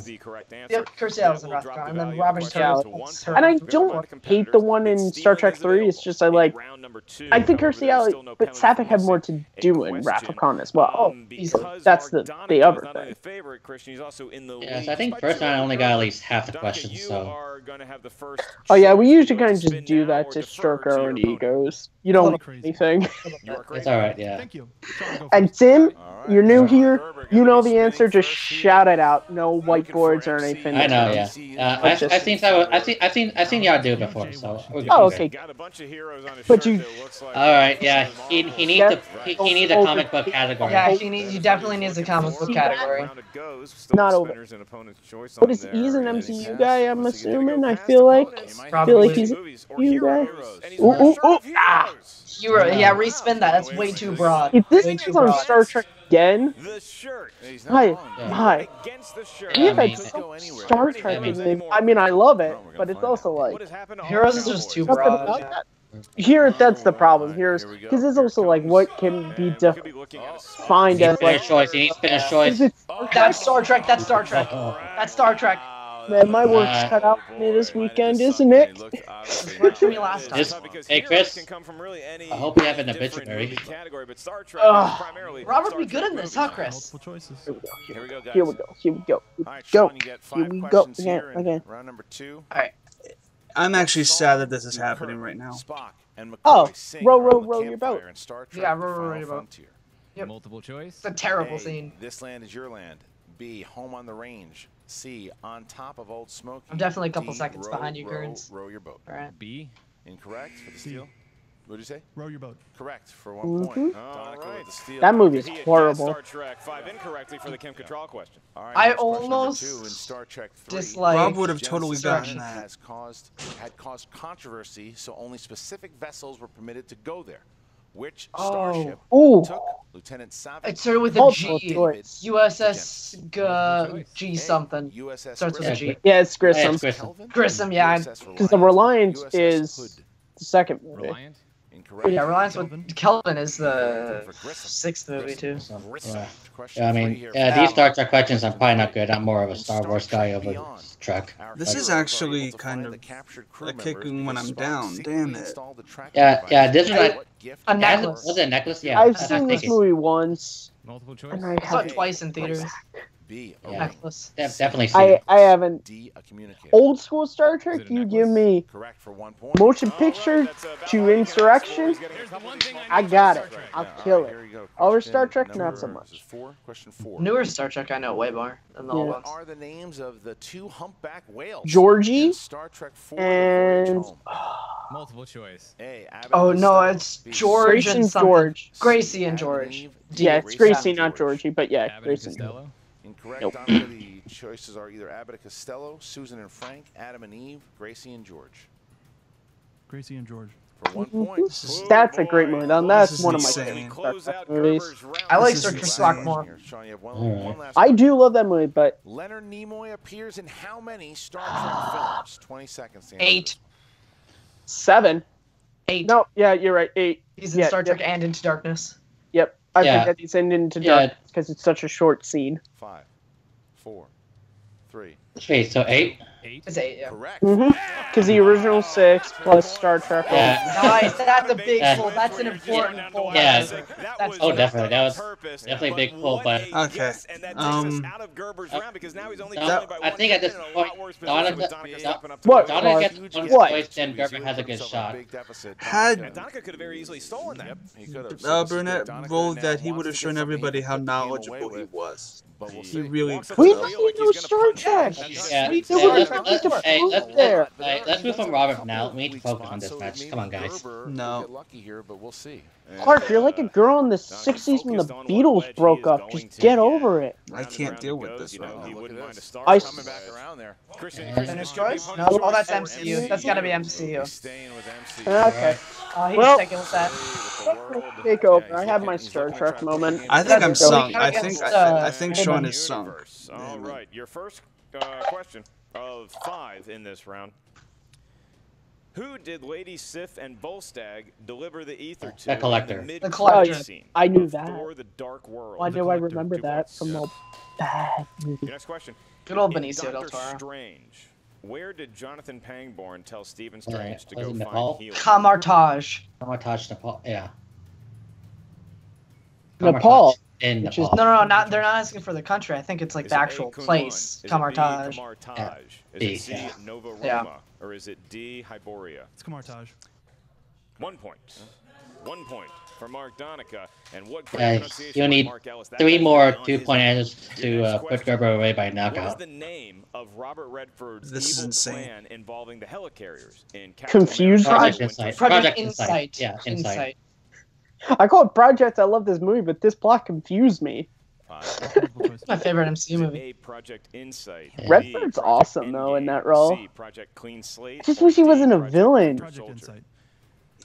Speaker 2: Yep, Kirstie Alley's in Wrath of Khan, and then Robin Curtis plays her.
Speaker 1: And I don't hate the one in Star Trek 3. It's just I think Kirstie Alley, but Savick had more to do in Wrath of Khan as well. So that's the other thing.
Speaker 3: Yes, I think first round I only got at least half the questions, so.
Speaker 1: Oh yeah, we usually kind of just do that to stroke our own egos. You don't know
Speaker 5: crazy.
Speaker 1: anything.
Speaker 3: It's all right. Yeah.
Speaker 5: Thank you. Sean, go
Speaker 1: And
Speaker 5: first.
Speaker 1: Tim,
Speaker 10: right.
Speaker 1: you're new here.
Speaker 6: Gerber
Speaker 1: You
Speaker 6: gonna
Speaker 1: know
Speaker 6: be
Speaker 1: the answer.
Speaker 6: spinning
Speaker 1: Just
Speaker 6: first
Speaker 1: shout
Speaker 6: here.
Speaker 1: it out. No
Speaker 6: Looking for
Speaker 1: whiteboards or
Speaker 6: MC.
Speaker 1: anything.
Speaker 3: I know.
Speaker 1: like
Speaker 3: Yeah.
Speaker 1: Let's just-
Speaker 3: I've seen y'all do it before. So we're good.
Speaker 1: Oh,
Speaker 3: We're good.
Speaker 1: okay.
Speaker 6: Got a bunch of heroes on his
Speaker 1: But
Speaker 6: shirt
Speaker 1: you-
Speaker 6: that looks like
Speaker 3: All right. Yeah. He needs
Speaker 1: Yeah.
Speaker 3: he needs a comic book category.
Speaker 2: Yeah, he definitely needs a comic book category.
Speaker 6: Round it goes. Still
Speaker 1: Not
Speaker 6: the
Speaker 1: over.
Speaker 6: spinners and opponent's choice
Speaker 1: But
Speaker 6: on
Speaker 1: is
Speaker 6: there.
Speaker 1: he's an
Speaker 6: And
Speaker 1: MCU
Speaker 6: he's
Speaker 1: guy?
Speaker 6: asked,
Speaker 1: I'm
Speaker 6: was he gonna
Speaker 1: assuming.
Speaker 6: go
Speaker 1: I
Speaker 6: past
Speaker 1: feel like.
Speaker 6: opponents?
Speaker 1: I feel like he's a
Speaker 6: Movies or
Speaker 1: MCU guy.
Speaker 6: heroes. And he's
Speaker 1: Ooh,
Speaker 6: wearing a
Speaker 1: ooh,
Speaker 6: shirt
Speaker 1: ooh,
Speaker 6: of heroes.
Speaker 2: Hero, yeah, respin that. That's way too broad.
Speaker 1: If this
Speaker 2: Way
Speaker 1: is
Speaker 2: too
Speaker 1: on
Speaker 2: broad.
Speaker 1: Star Trek again,
Speaker 6: The shirt.
Speaker 10: He's not
Speaker 1: hi,
Speaker 10: wrong.
Speaker 1: hi.
Speaker 6: Against the shirt.
Speaker 1: We have
Speaker 3: I
Speaker 1: had
Speaker 3: mean-
Speaker 1: some Star Trek
Speaker 3: I mean-
Speaker 1: in this. I mean, I love it,
Speaker 10: Well, we're gonna
Speaker 1: but it's
Speaker 10: find
Speaker 1: also
Speaker 10: out.
Speaker 1: like
Speaker 6: What has happened to all
Speaker 2: Heroes
Speaker 6: the
Speaker 2: is just too
Speaker 6: Cowboys?
Speaker 1: something
Speaker 2: broad.
Speaker 1: about
Speaker 2: Yeah.
Speaker 1: that. Here, that's the problem. Here's
Speaker 10: Here we go.
Speaker 1: because it's
Speaker 10: Here
Speaker 1: also
Speaker 10: it
Speaker 1: like
Speaker 10: comes.
Speaker 1: what can be
Speaker 6: And we could be looking at a
Speaker 1: defined as
Speaker 3: Spinner
Speaker 1: like.
Speaker 3: choice. He needs spinner
Speaker 1: Is
Speaker 3: choice.
Speaker 1: it Star Trek?
Speaker 2: That's Star Trek. That's Star Trek. That's Star Trek.
Speaker 1: Man, my work's cut out for me this weekend, isn't it?
Speaker 2: Worked for me last time.
Speaker 3: This-
Speaker 6: Because
Speaker 3: Hey,
Speaker 6: heroes
Speaker 3: Chris,
Speaker 6: can come from really any
Speaker 3: I hope you have an
Speaker 6: different
Speaker 3: obituary.
Speaker 6: movie category, but Star Trek
Speaker 1: Ugh.
Speaker 6: is primarily
Speaker 2: Robert
Speaker 6: Star
Speaker 2: be good
Speaker 6: Trek
Speaker 2: in this,
Speaker 6: movies.
Speaker 2: huh, Chris?
Speaker 5: Multiple choices.
Speaker 1: Here we go.
Speaker 10: Here we go, guys.
Speaker 1: Here we go. Here we go. Here
Speaker 10: All right,
Speaker 1: we go.
Speaker 10: Sean, you get
Speaker 1: Here
Speaker 10: 5
Speaker 1: we go.
Speaker 10: questions
Speaker 1: Again.
Speaker 10: here in
Speaker 1: Again.
Speaker 10: round number 2.
Speaker 4: I'm actually sad that this is happening right now.
Speaker 10: Spock and McCoy
Speaker 1: Oh,
Speaker 10: sing
Speaker 1: row,
Speaker 10: around
Speaker 1: row,
Speaker 10: the
Speaker 1: row your boat.
Speaker 10: campfire in Star Trek,
Speaker 2: Yeah,
Speaker 10: The
Speaker 2: row, row,
Speaker 10: Final
Speaker 2: row your boat.
Speaker 10: Frontier.
Speaker 2: Yep.
Speaker 9: Multiple choice.
Speaker 2: It's a terrible
Speaker 10: A,
Speaker 2: scene.
Speaker 10: This land is your land. B, home on the range. C, on top of Old Smoky.
Speaker 2: I'm definitely a couple
Speaker 10: D,
Speaker 2: seconds
Speaker 10: row,
Speaker 2: behind you,
Speaker 10: row,
Speaker 2: Kearns.
Speaker 10: row your boat.
Speaker 2: All right.
Speaker 9: B.
Speaker 10: Incorrect for the steal. What did you say?
Speaker 5: Row your boat.
Speaker 10: Correct for 1 point.
Speaker 6: All
Speaker 10: Donica
Speaker 6: right.
Speaker 10: with the steal.
Speaker 1: That movie's
Speaker 6: He had guessed
Speaker 1: horrible.
Speaker 6: Star Trek 5 incorrectly for the Kim Cattrall question.
Speaker 10: All right,
Speaker 2: I
Speaker 10: next question number
Speaker 2: almost
Speaker 10: 2 in Star Trek 3.
Speaker 2: dislike-
Speaker 4: Rob would have totally
Speaker 10: Genesis
Speaker 4: gotten
Speaker 10: Action
Speaker 4: that.
Speaker 10: had caused controversy, so only specific vessels were permitted to go there. Which
Speaker 2: Oh.
Speaker 10: starship
Speaker 1: Ooh.
Speaker 10: took Lieutenant Savage?
Speaker 2: It started with a
Speaker 1: Multiple
Speaker 2: G.
Speaker 1: choice.
Speaker 2: USS G
Speaker 10: A,
Speaker 2: something.
Speaker 10: USS
Speaker 2: Starts with a
Speaker 10: Grissom.
Speaker 2: G.
Speaker 1: Yeah, it's
Speaker 3: Hey,
Speaker 1: Grissom.
Speaker 3: it's Grissom.
Speaker 10: Kelvin?
Speaker 2: Grissom, yeah.
Speaker 10: USS
Speaker 1: Because the Reliance
Speaker 10: USS
Speaker 1: is
Speaker 10: Hood.
Speaker 1: the second movie.
Speaker 9: Reliant.
Speaker 10: Incorrect.
Speaker 2: Yeah, Reliance
Speaker 5: Kelvin.
Speaker 2: with Kelvin is the
Speaker 10: For Grissom.
Speaker 2: 6th movie too.
Speaker 10: Grissom.
Speaker 3: Yeah.
Speaker 10: Question
Speaker 3: Yeah, I
Speaker 10: 3
Speaker 3: mean,
Speaker 10: here.
Speaker 3: these Star Trek questions I'm probably not good. I'm more of a Star Wars guy over Trek.
Speaker 10: Our
Speaker 4: This is
Speaker 10: heroes are
Speaker 4: actually
Speaker 10: able to
Speaker 4: kind
Speaker 10: find
Speaker 4: of
Speaker 10: the captured crew
Speaker 4: a kicking
Speaker 10: members
Speaker 4: when
Speaker 10: because
Speaker 4: I'm
Speaker 10: Spock
Speaker 4: down.
Speaker 10: secretly
Speaker 4: Damn it.
Speaker 10: installed the tracking
Speaker 3: Yeah,
Speaker 10: device.
Speaker 3: this was
Speaker 10: What gift
Speaker 2: A
Speaker 10: did
Speaker 2: necklace.
Speaker 3: Was it a necklace? Yeah.
Speaker 1: I've
Speaker 3: I
Speaker 1: seen this
Speaker 3: think
Speaker 1: movie once,
Speaker 9: Multiple choice.
Speaker 1: and I
Speaker 2: I saw it
Speaker 1: have
Speaker 2: twice in theaters.
Speaker 10: B, a
Speaker 3: Yeah.
Speaker 10: ring.
Speaker 2: Necklace.
Speaker 3: definitely seen it.
Speaker 1: I haven't.
Speaker 10: D, a communicator.
Speaker 1: Old school Star
Speaker 9: Is
Speaker 1: Trek,
Speaker 9: it a
Speaker 1: you
Speaker 9: necklace?
Speaker 1: give me
Speaker 10: Correct for 1 point.
Speaker 1: motion picture to Insurrection. I got it. I'll kill it.
Speaker 10: Here you go.
Speaker 1: Over Star
Speaker 10: Question
Speaker 1: Trek, not so
Speaker 10: number-
Speaker 1: much.
Speaker 10: this is 4. Question 4.
Speaker 2: Newer Star Trek I know way more than the old
Speaker 1: Yeah.
Speaker 10: What
Speaker 2: ones.
Speaker 10: are the names of the 2 humpback whales?
Speaker 1: Georgie
Speaker 10: in Star Trek 4,
Speaker 1: and
Speaker 10: The Voyage Home?
Speaker 9: Multiple choice.
Speaker 10: A, Abbott
Speaker 2: Oh
Speaker 10: and
Speaker 2: no,
Speaker 10: Costello.
Speaker 2: it's
Speaker 10: B,
Speaker 2: George
Speaker 1: Grace
Speaker 2: and
Speaker 1: and
Speaker 2: something.
Speaker 1: George.
Speaker 2: Gracie and
Speaker 10: Adam
Speaker 2: George.
Speaker 10: Eve.
Speaker 2: D.
Speaker 1: Yeah, it's
Speaker 10: Gracie
Speaker 1: Gracie,
Speaker 10: and
Speaker 1: not
Speaker 10: George.
Speaker 1: Georgie, but yeah,
Speaker 9: Abbott and
Speaker 1: Gracie.
Speaker 9: Costello.
Speaker 10: Incorrect.
Speaker 1: Nope.
Speaker 10: Donica, the choices are either Abbott and Costello, Susan and Frank, Adam and Eve, Gracie and George.
Speaker 5: Gracie and George.
Speaker 10: For 1 point.
Speaker 1: That's a great movie. Now that's
Speaker 4: This is
Speaker 1: one of my
Speaker 4: insane.
Speaker 1: favorite Star
Speaker 6: Close
Speaker 1: Trek
Speaker 6: out
Speaker 1: movies.
Speaker 6: Gerber's round.
Speaker 2: I like
Speaker 4: This
Speaker 2: Star
Speaker 4: is
Speaker 2: Trek
Speaker 4: insane.
Speaker 2: Spock more.
Speaker 10: Here, Sean, you have
Speaker 3: All
Speaker 10: one
Speaker 3: right.
Speaker 10: last
Speaker 1: I
Speaker 10: one.
Speaker 1: do love that movie, but
Speaker 10: Leonard Nimoy appears in how many Star Trek films? 20 seconds. to answer
Speaker 2: 8.
Speaker 10: this.
Speaker 1: 7.
Speaker 2: 8.
Speaker 1: No, yeah, you're right. 8.
Speaker 2: He's in
Speaker 1: Yeah,
Speaker 2: Star Trek
Speaker 1: yep.
Speaker 2: and Into Darkness.
Speaker 1: Yep. I
Speaker 3: Yeah.
Speaker 1: think that he's in Into
Speaker 3: Yeah.
Speaker 1: Darkness because it's such a short scene.
Speaker 10: 5, 4, 3.
Speaker 3: Wait, so 8?
Speaker 9: 8.
Speaker 2: It's 8, yeah.
Speaker 10: Correct.
Speaker 1: Because the original 6 plus Star Trek.
Speaker 3: Yeah.
Speaker 2: Nice, that's a big
Speaker 3: Yeah.
Speaker 2: pull. That's an important pull.
Speaker 3: Yeah.
Speaker 2: That's
Speaker 3: Oh, definitely. That was definitely a big pull, but
Speaker 4: Okay.
Speaker 6: And that takes us out of Gerber's round because now he's only trailing by
Speaker 3: I
Speaker 6: one
Speaker 3: think at this
Speaker 6: and in a
Speaker 3: point,
Speaker 6: lot worse position with
Speaker 3: Donica,
Speaker 6: Donica stepping up to
Speaker 1: What?
Speaker 6: the
Speaker 3: Donica
Speaker 1: What?
Speaker 3: gets one
Speaker 1: What?
Speaker 3: choice, then Gerber has a good shot.
Speaker 4: Had
Speaker 6: Donica could have very easily stolen that.
Speaker 10: He could have.
Speaker 4: Burnett rolled that, he would have shown everybody how knowledgeable he was.
Speaker 10: But we'll
Speaker 4: He
Speaker 10: see.
Speaker 4: really
Speaker 6: Walks up
Speaker 4: could
Speaker 1: We
Speaker 6: to the
Speaker 4: have.
Speaker 1: don't
Speaker 6: wheel
Speaker 1: need
Speaker 6: like
Speaker 1: no
Speaker 6: he's
Speaker 1: Star
Speaker 6: gonna punch
Speaker 1: Trek.
Speaker 6: it.
Speaker 3: Yeah,
Speaker 1: We
Speaker 3: so
Speaker 1: do
Speaker 3: let's,
Speaker 1: it.
Speaker 3: let's,
Speaker 1: Let's
Speaker 3: hey,
Speaker 1: move
Speaker 3: let's,
Speaker 1: there.
Speaker 3: let's move from Robert now. We need to focus on this match. Come on, guys.
Speaker 4: No.
Speaker 10: Get lucky here, but we'll see.
Speaker 1: Clark, you're like a girl in the 60s when the Beatles broke up. Just get over it.
Speaker 4: I can't deal with this right
Speaker 6: He
Speaker 4: now.
Speaker 6: wouldn't mind a star
Speaker 1: I
Speaker 10: Coming back around there.
Speaker 2: Finish choice? No, oh, that's MCU. That's gotta be MCU.
Speaker 10: Staying with MC.
Speaker 1: Okay.
Speaker 2: He's
Speaker 1: Well-
Speaker 2: sticking with that.
Speaker 1: Take over. I have my Star Trek moment.
Speaker 4: I think I'm
Speaker 1: Let's go.
Speaker 4: sunk. I
Speaker 1: Against,
Speaker 4: think
Speaker 1: hold
Speaker 4: Sean
Speaker 1: on.
Speaker 4: is sunk.
Speaker 6: All right, your first question of 5 in this round. Who did Lady Sif and Bolstag deliver the ether to?
Speaker 3: The Collector.
Speaker 6: in the
Speaker 2: The Collector.
Speaker 6: mid-credit scene
Speaker 1: I knew
Speaker 6: of
Speaker 1: that.
Speaker 6: Thor: The Dark World?
Speaker 1: Why
Speaker 5: The
Speaker 1: do I
Speaker 5: Collector.
Speaker 1: remember that from a bad movie?
Speaker 6: Your next question.
Speaker 2: Good old
Speaker 6: In
Speaker 2: Benicio del
Speaker 6: Doctor
Speaker 2: Toro.
Speaker 6: Strange, where did Jonathan Pangborn tell Stephen
Speaker 3: Right.
Speaker 6: Strange to
Speaker 3: Was
Speaker 6: go
Speaker 3: it
Speaker 6: find
Speaker 3: Nepal?
Speaker 6: healing?
Speaker 2: Camartage.
Speaker 3: Commentaries, Nepal. Yeah.
Speaker 1: Nepal.
Speaker 3: In
Speaker 1: Which is-
Speaker 3: Nepal.
Speaker 2: No, not. They're not asking for the country. I think it's like
Speaker 6: Is
Speaker 2: the
Speaker 6: it A,
Speaker 2: actual
Speaker 6: Kunlun?
Speaker 2: place.
Speaker 6: Is it B,
Speaker 2: Camartage.
Speaker 6: Camartage? Is
Speaker 3: B,
Speaker 6: it C,
Speaker 3: yeah.
Speaker 6: Nova Roma?
Speaker 2: Yeah.
Speaker 6: Or is it D, Hyboria?
Speaker 5: It's Commentage.
Speaker 6: 1 point. 1 point for Mark Donica. And what
Speaker 3: you need 3 more 2-point answers to put Gerber away by
Speaker 6: What is
Speaker 3: knockout.
Speaker 6: the name of Robert Redford's
Speaker 4: This is
Speaker 6: evil
Speaker 4: insane.
Speaker 6: plan involving the helicarriers in Captain
Speaker 1: Confused.
Speaker 6: America
Speaker 3: Project Insight.
Speaker 2: Project
Speaker 3: Insight.
Speaker 2: Insight.
Speaker 3: Yeah, Insight.
Speaker 1: I call it Project. I love this movie, but this plot confused me.
Speaker 2: It's my favorite MCU movie.
Speaker 6: A, Project Insight.
Speaker 1: Redford's
Speaker 6: B,
Speaker 1: awesome though in that role.
Speaker 6: C, Project Clean Slate.
Speaker 1: I just
Speaker 6: or
Speaker 1: wish he
Speaker 6: D,
Speaker 1: wasn't a
Speaker 6: Project
Speaker 1: villain.
Speaker 6: Super
Speaker 5: Project
Speaker 6: Soldier.
Speaker 5: Insight.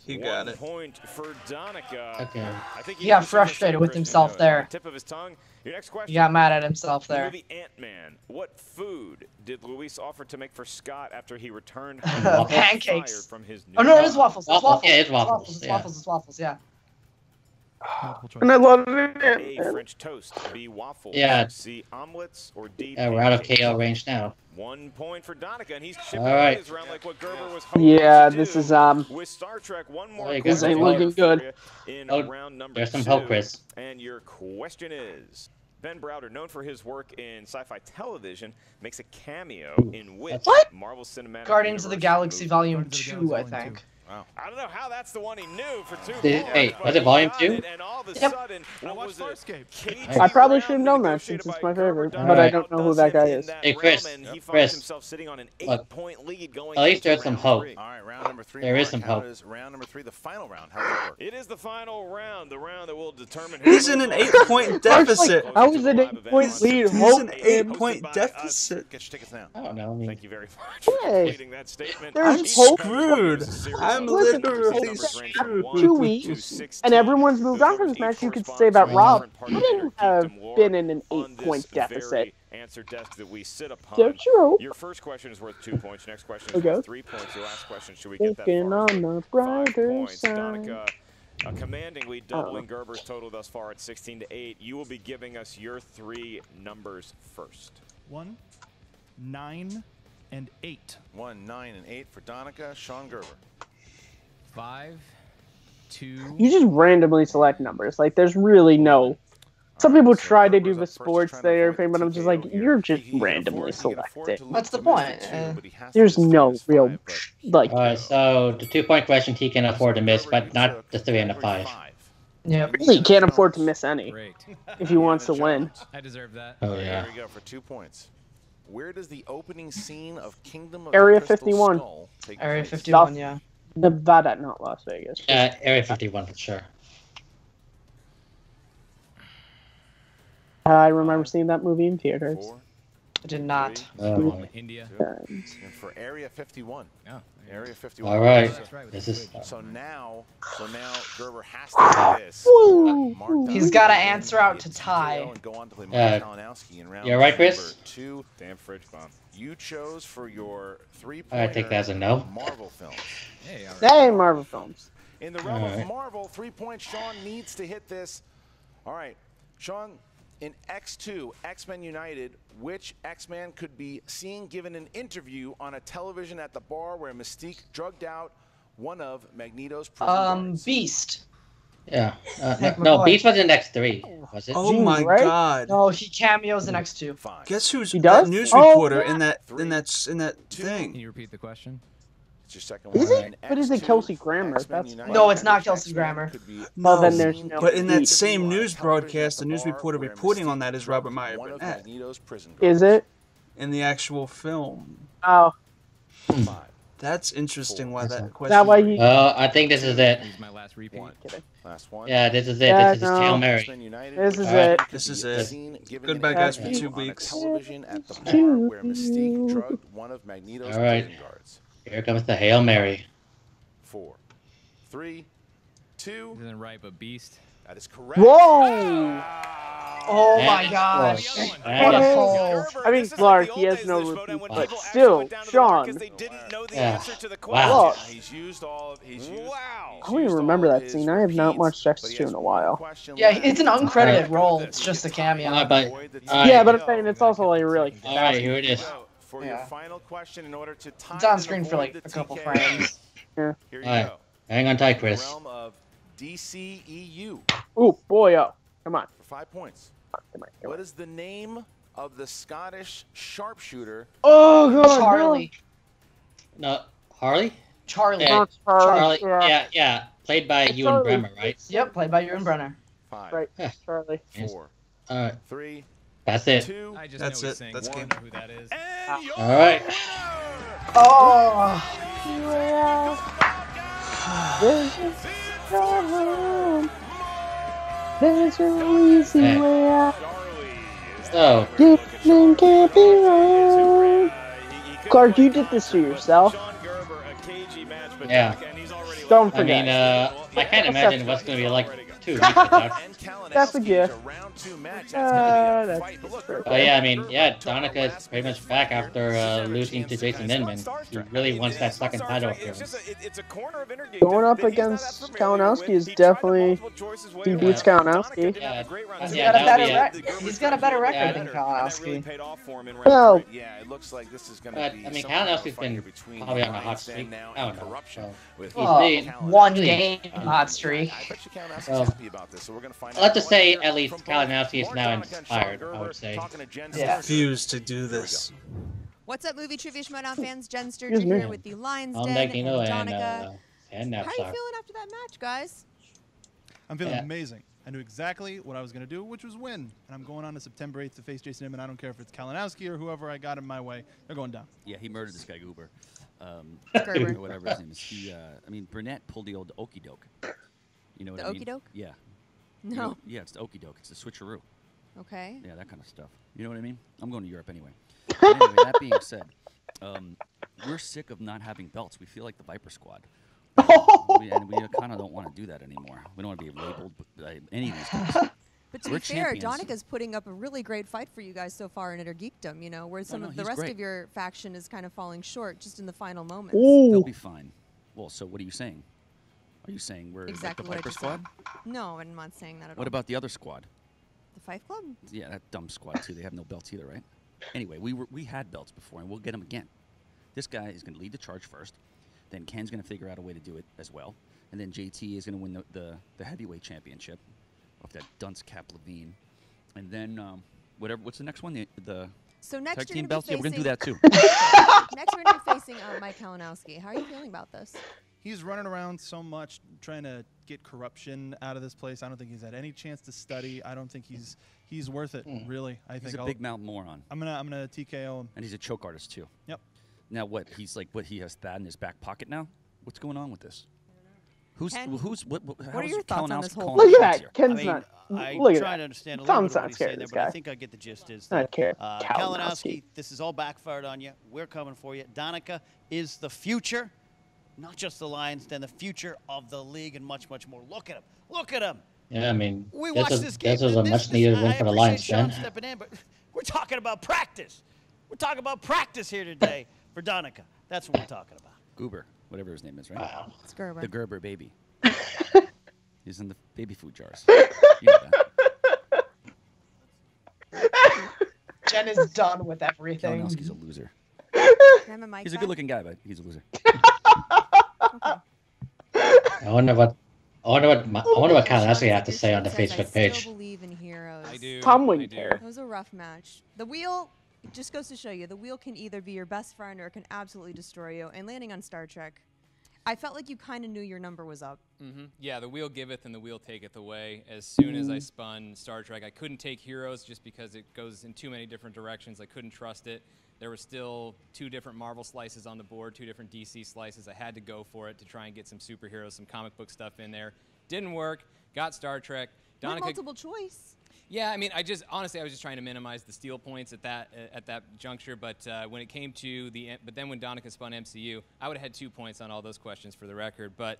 Speaker 4: He got
Speaker 6: 1
Speaker 4: it.
Speaker 6: point for Donica.
Speaker 3: Okay.
Speaker 6: I think
Speaker 2: He got
Speaker 6: should
Speaker 2: frustrated
Speaker 6: have
Speaker 2: with
Speaker 6: Christian
Speaker 2: himself
Speaker 6: knows.
Speaker 2: there.
Speaker 6: On the tip of his tongue. Your next question.
Speaker 2: He got mad at himself
Speaker 6: The
Speaker 2: there.
Speaker 6: movie Ant-Man. What food did Luis offer to make for Scott after he returned home
Speaker 2: Pancakes.
Speaker 6: fired from his new
Speaker 2: Oh no, it
Speaker 6: job?
Speaker 2: is waffles. It's
Speaker 3: Waffles.
Speaker 2: waffles.
Speaker 3: Yeah, it's waffles,
Speaker 2: It's
Speaker 3: yeah.
Speaker 2: waffles. It's waffles. Yeah.
Speaker 5: Multiple choice.
Speaker 1: And I love
Speaker 6: A,
Speaker 1: it.
Speaker 6: French toast. B, waffles.
Speaker 3: Yeah.
Speaker 6: C, omelets. Or D,
Speaker 3: Yeah, we're out of
Speaker 6: pancakes.
Speaker 3: KO range now.
Speaker 6: 1 point for Donica, and he's chipping
Speaker 3: All right.
Speaker 6: his around like what Gerber was hoping
Speaker 1: Yeah,
Speaker 6: to
Speaker 1: this
Speaker 6: do.
Speaker 1: is
Speaker 6: With Star Trek, one more
Speaker 3: There you go.
Speaker 6: question
Speaker 1: This ain't looking
Speaker 6: for
Speaker 1: good.
Speaker 6: you in
Speaker 3: Oh,
Speaker 6: round number
Speaker 3: there's some
Speaker 6: 2.
Speaker 3: hope, Chris.
Speaker 6: And your question is: Ben Browder, known for his work in sci-fi television, makes a cameo in which
Speaker 2: What?
Speaker 6: Marvel Cinematic
Speaker 2: Guardians of the
Speaker 6: Universe
Speaker 2: Galaxy
Speaker 6: movie?
Speaker 2: Volume
Speaker 5: Guardians of the
Speaker 2: 2, I
Speaker 5: Galaxy Volume
Speaker 2: think.
Speaker 6: I don't know how that's the one he knew for 2
Speaker 3: Did-
Speaker 6: points.
Speaker 3: wait,
Speaker 6: but
Speaker 3: was it
Speaker 6: he
Speaker 3: Volume
Speaker 6: got
Speaker 3: 2?
Speaker 6: it, and all of a
Speaker 2: Yep.
Speaker 6: sudden,
Speaker 5: I
Speaker 6: what
Speaker 5: watched
Speaker 6: was it?
Speaker 5: Farscape.
Speaker 6: KT
Speaker 1: I probably
Speaker 6: round
Speaker 1: should have known that
Speaker 6: negotiated
Speaker 1: since it's
Speaker 6: by
Speaker 1: my favorite,
Speaker 6: Gerber.
Speaker 1: but I
Speaker 3: Alright.
Speaker 1: don't know who that guy is.
Speaker 6: In that
Speaker 3: Hey, Chris,
Speaker 6: realm, and he finds
Speaker 3: Chris.
Speaker 6: himself sitting on an
Speaker 3: Look,
Speaker 6: 8-point lead going
Speaker 3: at least
Speaker 6: into
Speaker 3: there's some
Speaker 6: round
Speaker 3: hope.
Speaker 6: 3.
Speaker 10: All right, round number 3.
Speaker 3: There is
Speaker 10: Mark,
Speaker 3: some
Speaker 10: how
Speaker 3: hope.
Speaker 10: does round number 3, the final round, how does it work?
Speaker 6: It is the final round, the round that will determine
Speaker 4: He's in an 8-point deficit.
Speaker 1: How is it 8-point lead?
Speaker 4: He's
Speaker 1: Hope
Speaker 4: an
Speaker 1: him.
Speaker 4: 8-point deficit.
Speaker 10: Get your tickets now.
Speaker 3: I don't know. I mean,
Speaker 6: Thank you very much for
Speaker 1: Hey.
Speaker 6: completing that statement.
Speaker 1: There's
Speaker 4: I'm
Speaker 1: hope.
Speaker 4: screwed. I'm
Speaker 1: Listen,
Speaker 4: literally
Speaker 1: hope.
Speaker 4: screwed.
Speaker 1: 2 weeks, and everyone's moved on from this match. You could say that Rob wouldn't have been in an 8-point deficit.
Speaker 6: Answer desk that we sit upon.
Speaker 1: Don't you hope?
Speaker 6: Your first question is worth 2 points. Next question is
Speaker 1: Okay.
Speaker 6: worth 3 points. Your last question, should we get that
Speaker 1: Looking
Speaker 6: far?
Speaker 1: on the
Speaker 6: 5
Speaker 1: brighter
Speaker 6: points.
Speaker 1: side.
Speaker 6: Donica, a commanding lead, doubling Gerber's total thus far at 16-8. You will be giving us your 3 numbers first.
Speaker 5: 1, 9, and 8.
Speaker 10: 1, 9, and 8 for Donica. Sean Gerber.
Speaker 9: 5, 2.
Speaker 1: You just randomly select numbers. Like, there's really no. Some people try to do the sports thing and everything, but I'm just like, you're just randomly selected.
Speaker 2: What's the point?
Speaker 1: There's no real, like,
Speaker 3: Alright, so the 2-point question he can afford to miss, but not the 3 and the 5.
Speaker 2: Yep.
Speaker 1: really can't afford to miss any
Speaker 9: Great.
Speaker 1: if he wants to win.
Speaker 9: I deserve that.
Speaker 3: Oh,
Speaker 10: Here
Speaker 3: yeah.
Speaker 10: we go for 2 points. Where does the opening scene of Kingdom of
Speaker 1: Area
Speaker 10: the Crystal
Speaker 1: 51.
Speaker 10: Skull take
Speaker 2: Area
Speaker 10: place?
Speaker 2: 51, yeah.
Speaker 1: Nevada, not Las Vegas.
Speaker 3: Area 51 for sure.
Speaker 1: I remember seeing that movie in theaters.
Speaker 10: 4,
Speaker 2: I did not.
Speaker 3: Oh,
Speaker 9: India.
Speaker 10: 2, and for Area 51.
Speaker 9: Oh,
Speaker 10: Area 51.
Speaker 3: Alright.
Speaker 9: That's right.
Speaker 3: This is.
Speaker 10: So now Gerber has to do this.
Speaker 1: Woo!
Speaker 10: Mark
Speaker 2: He's got to answer out to tie.
Speaker 10: and go on to play
Speaker 3: Yeah.
Speaker 10: Mike Kalinowski in round
Speaker 3: You're right, Chris?
Speaker 10: number 2.
Speaker 6: Damn fridge bomb.
Speaker 10: You chose for your 3-pointer
Speaker 3: I take that as a no.
Speaker 10: Marvel films.
Speaker 9: Hey, all right.
Speaker 1: Hey, Marvel films.
Speaker 10: In the realm
Speaker 3: Alright.
Speaker 10: of Marvel, 3 points. Sean needs to hit this. All right, Sean, in X2, X-Men United, which X-Man could be seen given an interview on a television at the bar where Mystique drugged out one of Magneto's prison guards?
Speaker 2: Beast.
Speaker 3: Yeah.
Speaker 2: Nick
Speaker 3: No,
Speaker 2: McCoy.
Speaker 3: Beast was in X3, was it?
Speaker 4: Oh
Speaker 1: Gene,
Speaker 4: my
Speaker 1: right?
Speaker 4: god.
Speaker 2: No, he cameos in X2.
Speaker 10: Fine.
Speaker 4: Guess who's
Speaker 1: He
Speaker 4: that
Speaker 1: does?
Speaker 4: news
Speaker 1: Oh,
Speaker 4: reporter
Speaker 1: yeah.
Speaker 4: in that
Speaker 10: Two.
Speaker 9: Can
Speaker 4: thing?
Speaker 9: you repeat the question?
Speaker 10: It's your second
Speaker 1: Is
Speaker 10: one.
Speaker 1: it?
Speaker 10: In
Speaker 1: But is it
Speaker 10: X2,
Speaker 1: Kelsey Grammer?
Speaker 10: X-Men
Speaker 1: That's
Speaker 10: United,
Speaker 2: No, it's not
Speaker 10: which
Speaker 2: Kelsey
Speaker 10: X-Man
Speaker 2: Grammer.
Speaker 10: could be
Speaker 1: Well, then
Speaker 10: seen
Speaker 1: there's
Speaker 10: given
Speaker 1: no
Speaker 4: But in that
Speaker 10: an
Speaker 4: same
Speaker 10: interview on a
Speaker 4: news
Speaker 10: television
Speaker 4: broadcast,
Speaker 10: at
Speaker 4: the news
Speaker 10: bar
Speaker 4: reporter
Speaker 10: where
Speaker 4: reporting on
Speaker 10: Mystique
Speaker 4: that is
Speaker 10: drugged
Speaker 4: Robert Meyer
Speaker 10: one of
Speaker 4: Burnett.
Speaker 10: Magneto's prison
Speaker 1: Is
Speaker 10: guards.
Speaker 1: it?
Speaker 4: In the actual film.
Speaker 1: Oh,
Speaker 10: 5.
Speaker 4: That's interesting why that
Speaker 1: is
Speaker 4: question.
Speaker 1: that why you?
Speaker 3: I think this is it.
Speaker 9: Here's my last repeat.
Speaker 1: Kidding.
Speaker 10: Last one.
Speaker 3: Yeah, this is it.
Speaker 1: Yeah,
Speaker 3: This is
Speaker 1: no.
Speaker 3: Hail Mary.
Speaker 10: X-Men United,
Speaker 1: This
Speaker 10: which
Speaker 1: is
Speaker 3: Alright.
Speaker 1: it.
Speaker 4: This is
Speaker 10: could be
Speaker 4: it.
Speaker 10: seen given
Speaker 4: Goodbye,
Speaker 10: an
Speaker 4: guys,
Speaker 1: for
Speaker 10: interview
Speaker 4: 2
Speaker 10: on a
Speaker 4: weeks.
Speaker 10: television at the bar where Mystique drugged one of Magneto's
Speaker 3: Alright.
Speaker 10: prison guards.
Speaker 3: Here comes the Hail Mary.
Speaker 10: 4, 3, 2.
Speaker 9: Isn't right, but Beast.
Speaker 10: That is correct.
Speaker 1: Whoa!
Speaker 2: Oh
Speaker 3: And-
Speaker 2: my gosh.
Speaker 3: And-
Speaker 2: What a
Speaker 1: Hey.
Speaker 2: pull.
Speaker 1: I mean, Clark, he has no repeat, but still, Sean.
Speaker 3: Yeah.
Speaker 1: Look,
Speaker 3: Wow.
Speaker 10: He's used all of. He's used,
Speaker 6: Wow.
Speaker 1: I don't even remember that scene. I have not watched X2 in a while.
Speaker 2: Yeah, it's an uncredited role. It's just a cameo.
Speaker 3: Alright,
Speaker 1: Yeah, but I'm saying it's also like really.
Speaker 3: Alright, here it is.
Speaker 10: For your
Speaker 2: Yeah.
Speaker 10: final question, in order to tie
Speaker 2: It's on
Speaker 10: and
Speaker 2: screen for
Speaker 10: avoid
Speaker 2: like
Speaker 10: the
Speaker 2: a couple
Speaker 10: TK,
Speaker 2: frames.
Speaker 10: Here you
Speaker 3: Alright.
Speaker 10: go.
Speaker 3: Hang on tight,
Speaker 10: In the
Speaker 3: Chris.
Speaker 10: realm of DCEU
Speaker 1: Ooh, boy, oh, come on.
Speaker 10: for 5 points.
Speaker 1: Come on.
Speaker 10: What is the name of the Scottish sharpshooter?
Speaker 1: Oh god,
Speaker 2: Charlie.
Speaker 3: No, Harley?
Speaker 2: Charlie.
Speaker 3: Yeah,
Speaker 1: Charlie.
Speaker 3: yeah. Played by Ewan
Speaker 1: Charlie.
Speaker 3: Bremer, right?
Speaker 2: Yep, played by Ewan Brenner.
Speaker 10: 5,
Speaker 1: Right, Charlie.
Speaker 10: 4,
Speaker 3: All right.
Speaker 10: 3,
Speaker 3: That's it.
Speaker 10: 2.
Speaker 9: I just
Speaker 4: That's
Speaker 9: know
Speaker 4: it.
Speaker 9: he's saying
Speaker 4: That's
Speaker 9: I
Speaker 4: game.
Speaker 9: don't know who that is.
Speaker 6: And your
Speaker 3: All right.
Speaker 2: Oh.
Speaker 1: There's no easy
Speaker 3: Okay.
Speaker 1: way out.
Speaker 3: So,
Speaker 1: Gibson can't be wrong. Clark, you did this to yourself.
Speaker 3: yeah.
Speaker 1: Don't
Speaker 3: I
Speaker 1: forget.
Speaker 3: mean, I can't imagine what's going to be like 2 weeks ago.
Speaker 1: That's a gift. That's
Speaker 3: But yeah, I mean, yeah, Donica is pretty much back after losing to Jason Inman. He really wants that second title appearance.
Speaker 1: Going up against Kalinowski is definitely. He beats Kalinowski.
Speaker 2: He's got a better record than Kalinowski.
Speaker 1: Well,
Speaker 10: Yeah, it looks like this is going
Speaker 3: But,
Speaker 10: to be
Speaker 3: I mean,
Speaker 10: some kind of
Speaker 3: Kalinowski's
Speaker 10: fight
Speaker 3: been
Speaker 10: between
Speaker 3: probably on a
Speaker 10: the
Speaker 3: hot
Speaker 10: Lions
Speaker 3: streak.
Speaker 10: now
Speaker 3: I don't
Speaker 10: and
Speaker 3: know.
Speaker 10: corruption
Speaker 3: So,
Speaker 10: with
Speaker 3: he's
Speaker 2: Oh,
Speaker 3: been-
Speaker 2: one game hot streak.
Speaker 10: I bet you Kalinowski's
Speaker 3: Well,
Speaker 10: happy about this, so we're going to find out.
Speaker 3: let's just say at least Kalinowski is now inspired, I would say.
Speaker 2: Yeah.
Speaker 4: Refuse to do this.
Speaker 12: What's up, movie trivia Schmoedown fans? Jen Sturgeon
Speaker 1: Excuse me.
Speaker 12: here with the Lions
Speaker 3: I'm
Speaker 12: Den
Speaker 3: Nakino
Speaker 12: and Donica.
Speaker 3: and
Speaker 12: How are you
Speaker 3: Napstar.
Speaker 12: feeling after that match, guys?
Speaker 5: I'm feeling
Speaker 3: Yeah.
Speaker 5: amazing. I knew exactly what I was going to do, which was win. And I'm going on to September 8th to face Jason Inman. I don't care if it's Kalinowski or whoever I got in my way. They're going down.
Speaker 13: Yeah, he murdered this guy Gerber.
Speaker 12: Gerber.
Speaker 13: Or whatever his name is. I mean, Burnett pulled the old okey doke. You know what
Speaker 12: The
Speaker 13: I mean?
Speaker 12: okey doke?
Speaker 13: Yeah.
Speaker 12: No.
Speaker 13: You know, yeah, it's the okey doke. It's the switcheroo.
Speaker 12: Okay.
Speaker 13: Yeah, that kind of stuff. You know what I mean? I'm going to Europe anyway. But anyway, that being said, we're sick of not having belts. We feel like the Viper Squad. And we kind of don't want to do that anymore. We don't want to be labeled by any of these guys.
Speaker 12: But to
Speaker 13: We're
Speaker 12: be fair,
Speaker 13: champions.
Speaker 12: Donica's putting up a really great fight for you guys so far in Intergeekdom, you know, where some
Speaker 13: no,
Speaker 12: of the
Speaker 13: he's
Speaker 12: rest
Speaker 13: great.
Speaker 12: of your faction is kind of falling short just in the final moments.
Speaker 13: They'll be fine. Well, so what are you saying? Are you saying we're
Speaker 12: Exactly
Speaker 13: like
Speaker 12: what
Speaker 13: the
Speaker 12: I
Speaker 13: Viper
Speaker 12: just
Speaker 13: Squad?
Speaker 12: said. No, I'm not saying that at all.
Speaker 13: What about the other squad?
Speaker 12: the Fight Club?
Speaker 13: Yeah, that dumb squad too. They have no belts either, right? Anyway, we had belts before, and we'll get them again. This guy is going to lead the charge first. Then Ken's going to figure out a way to do it as well. And then JT is going to win the heavyweight championship off that dunce Cap Levine. And then what's the next one? The
Speaker 12: So next
Speaker 13: tag
Speaker 12: you're
Speaker 13: team
Speaker 12: gonna
Speaker 13: belts.
Speaker 12: be
Speaker 13: Yeah, we're going to do that too.
Speaker 12: Next, we're going to be facing Mike Kalinowski. How are you feeling about this?
Speaker 5: He's running around so much trying to get corruption out of this place. I don't think he's had any chance to study. I don't think he's worth it, really. I
Speaker 13: He's
Speaker 5: think
Speaker 13: a big mouth moron.
Speaker 5: I'm gonna TKO him.
Speaker 13: And he's a choke artist too.
Speaker 5: Yep.
Speaker 13: Now what? He's like he has that in his back pocket now? What's going on with this? What
Speaker 12: What are your thoughts on this whole
Speaker 1: Look at that.
Speaker 11: I
Speaker 1: Ken's
Speaker 11: mean,
Speaker 1: not.
Speaker 11: I'm
Speaker 1: Look at
Speaker 11: trying
Speaker 1: that.
Speaker 11: to understand a
Speaker 1: Tom's
Speaker 11: little bit of
Speaker 1: not
Speaker 11: what he's
Speaker 1: scared
Speaker 11: saying
Speaker 1: of
Speaker 11: there,
Speaker 1: this
Speaker 11: but I
Speaker 1: guy.
Speaker 11: think I get the gist is
Speaker 1: Not
Speaker 11: that
Speaker 1: care.
Speaker 11: Kalinowski, this is all backfired on you. We're coming for you. Donica is the future, not just the Lions, then the future of the league and much, much more. Look at him. Look at him.
Speaker 3: Yeah, I mean,
Speaker 11: We
Speaker 3: this
Speaker 11: watched this game.
Speaker 3: was a much needed win
Speaker 11: I
Speaker 3: for the
Speaker 11: appreciate
Speaker 3: Lions,
Speaker 11: Sean
Speaker 3: then.
Speaker 11: stepping in, but we're talking about practice. We're talking about practice here today for Donica. That's what we're talking about.
Speaker 13: Gerber, whatever his name is, right?
Speaker 3: Wow.
Speaker 12: It's Gerber.
Speaker 13: The Gerber baby. He's in the baby food jars. You know that.
Speaker 2: Jen is done with everything.
Speaker 13: Kalinowski's a loser.
Speaker 12: Can I have a mic
Speaker 13: He's a
Speaker 12: back?
Speaker 13: good-looking guy, but he's a loser.
Speaker 3: I wonder what Kalinowski had to say on the
Speaker 12: Says,
Speaker 3: Facebook
Speaker 12: I
Speaker 3: page.
Speaker 12: still believe in heroes.
Speaker 9: I do.
Speaker 1: Tom
Speaker 9: I
Speaker 1: wouldn't
Speaker 9: do.
Speaker 1: care.
Speaker 12: It was a rough match. The wheel, it just goes to show you, the wheel can either be your best friend or it can absolutely destroy you. And landing on Star Trek, I felt like you kind of knew your number was up.
Speaker 9: Yeah, the wheel giveth and the wheel taketh away. As soon as I spun Star Trek, I couldn't take Heroes just because it goes in too many different directions. I couldn't trust it. There were still 2 different Marvel slices on the board, 2 different DC slices. I had to go for it to try and get some superheroes, some comic book stuff in there. Didn't work. Got Star Trek.
Speaker 12: Not multiple choice.
Speaker 9: Yeah, I mean, honestly, I was just trying to minimize the steal points at that juncture. But when it came to but then when Donica spun MCU, I would have had 2 points on all those questions for the record. But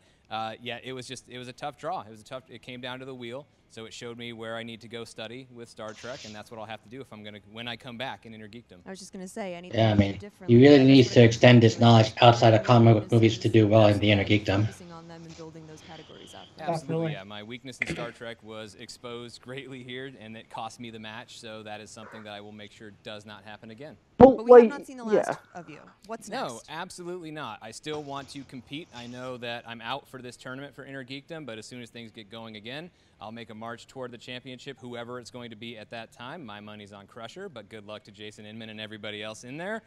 Speaker 9: yeah, it was a tough draw. It came down to the wheel, so it showed me where I need to go study with Star Trek, and that's what I'll have to do when I come back in Intergeekdom.
Speaker 12: I was just gonna say anything.
Speaker 3: Yeah, I mean,
Speaker 12: differently.
Speaker 3: he really needs to extend his knowledge outside of comic book movies to do well in the Intergeekdom.
Speaker 12: Focusing on them and building those categories up.
Speaker 9: Absolutely, yeah. My weakness in Star Trek was exposed greatly here, and it cost me the match. So that is something that I will make sure does not happen again.
Speaker 12: But we have not seen the last of you. What's next?
Speaker 9: No, absolutely not. I still want to compete. I know that I'm out for this tournament for Intergeekdom, but as soon as things get going again, I'll make a march toward the championship, whoever it's going to be at that time. My money's on Crusher, but good luck to Jason Inman and everybody else in there.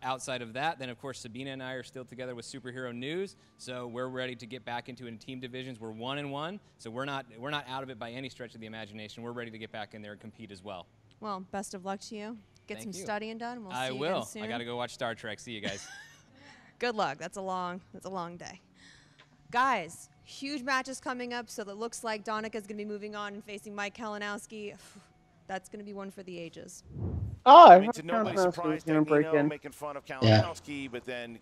Speaker 9: Outside of that, then of course Sabina and I are still together with Superhero News, so we're ready to get back into it in team divisions. We're 1-1, so we're not out of it by any stretch of the imagination. We're ready to get back in there and compete as well.
Speaker 12: Well, best of luck to you. Get
Speaker 9: Thank
Speaker 12: some
Speaker 9: you.
Speaker 12: studying done. We'll
Speaker 9: I
Speaker 12: see you
Speaker 9: will.
Speaker 12: again soon.
Speaker 9: I got to go watch Star Trek. See you guys.
Speaker 12: Good luck. That's a long day. Guys, huge matches coming up, so it looks like Donica's going to be moving on and facing Mike Kalinowski. That's going to be one for the ages.
Speaker 1: Oh,
Speaker 10: I mean, to nobody's surprise, Nino making fun of Kalinowski, but then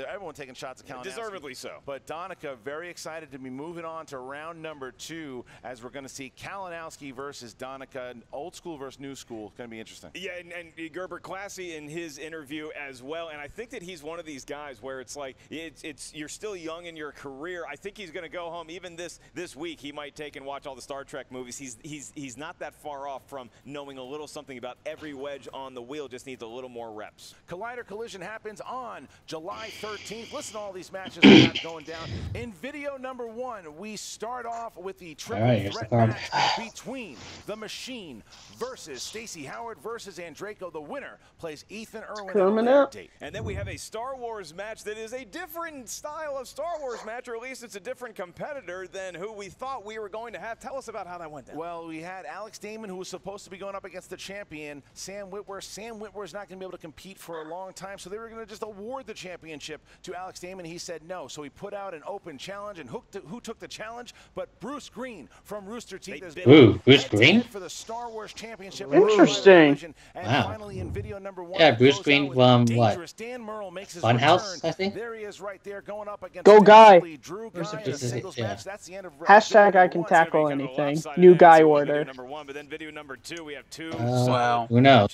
Speaker 10: everyone taking shots at Kalinowski.
Speaker 6: Deservedly so.
Speaker 10: But Donica very excited to be moving on to round number 2, as we're going to see Kalinowski versus Donica, old school versus new school. It's going to be interesting.
Speaker 6: Yeah, and Gerber classy in his interview as well. And I think that he's one of these guys where it's like you're still young in your career. I think he's going to go home even this week. He might take and watch all the Star Trek movies. He's not that far off from knowing a little something about every wedge on the wheel, just needs a little more reps.
Speaker 10: Collider Collision happens on July 13th. Listen to all these matches we got going down. In video number 1, we start off with the triple threat match between The Machine versus Stacey Howard versus Andreyko. The winner plays Ethan Irwin at a date.
Speaker 6: And then we have a Star Wars match that is a different style of Star Wars match, or at least it's a different competitor than who we thought we were going to have. Tell us about how that went down.
Speaker 10: Well, we had Alex Damon, who was supposed to be going up against the champion, Sam Whitwer. Sam Whitwer's not going to be able to compete for a long time, so they were going to just award the championship to Alex Damon. He said no, so he put out an open challenge, and who took the challenge? But Bruce Green from Rooster Teeth has been
Speaker 3: Bruce Green
Speaker 10: for the Star Wars Championship.
Speaker 1: Interesting.
Speaker 10: And finally, in video number 1,
Speaker 3: yeah, Bruce Green from what?
Speaker 10: Dan Murrell makes his
Speaker 3: Funhouse,
Speaker 10: return.
Speaker 3: I think.
Speaker 10: There he is, right there, going up against
Speaker 1: Go Guy.
Speaker 10: Drew Guy in a singles match. That's the end of
Speaker 1: Hashtag I can tackle anything. New guy order.
Speaker 6: Number 1, but then video number 2, we have 2.
Speaker 3: Wow. Who knows?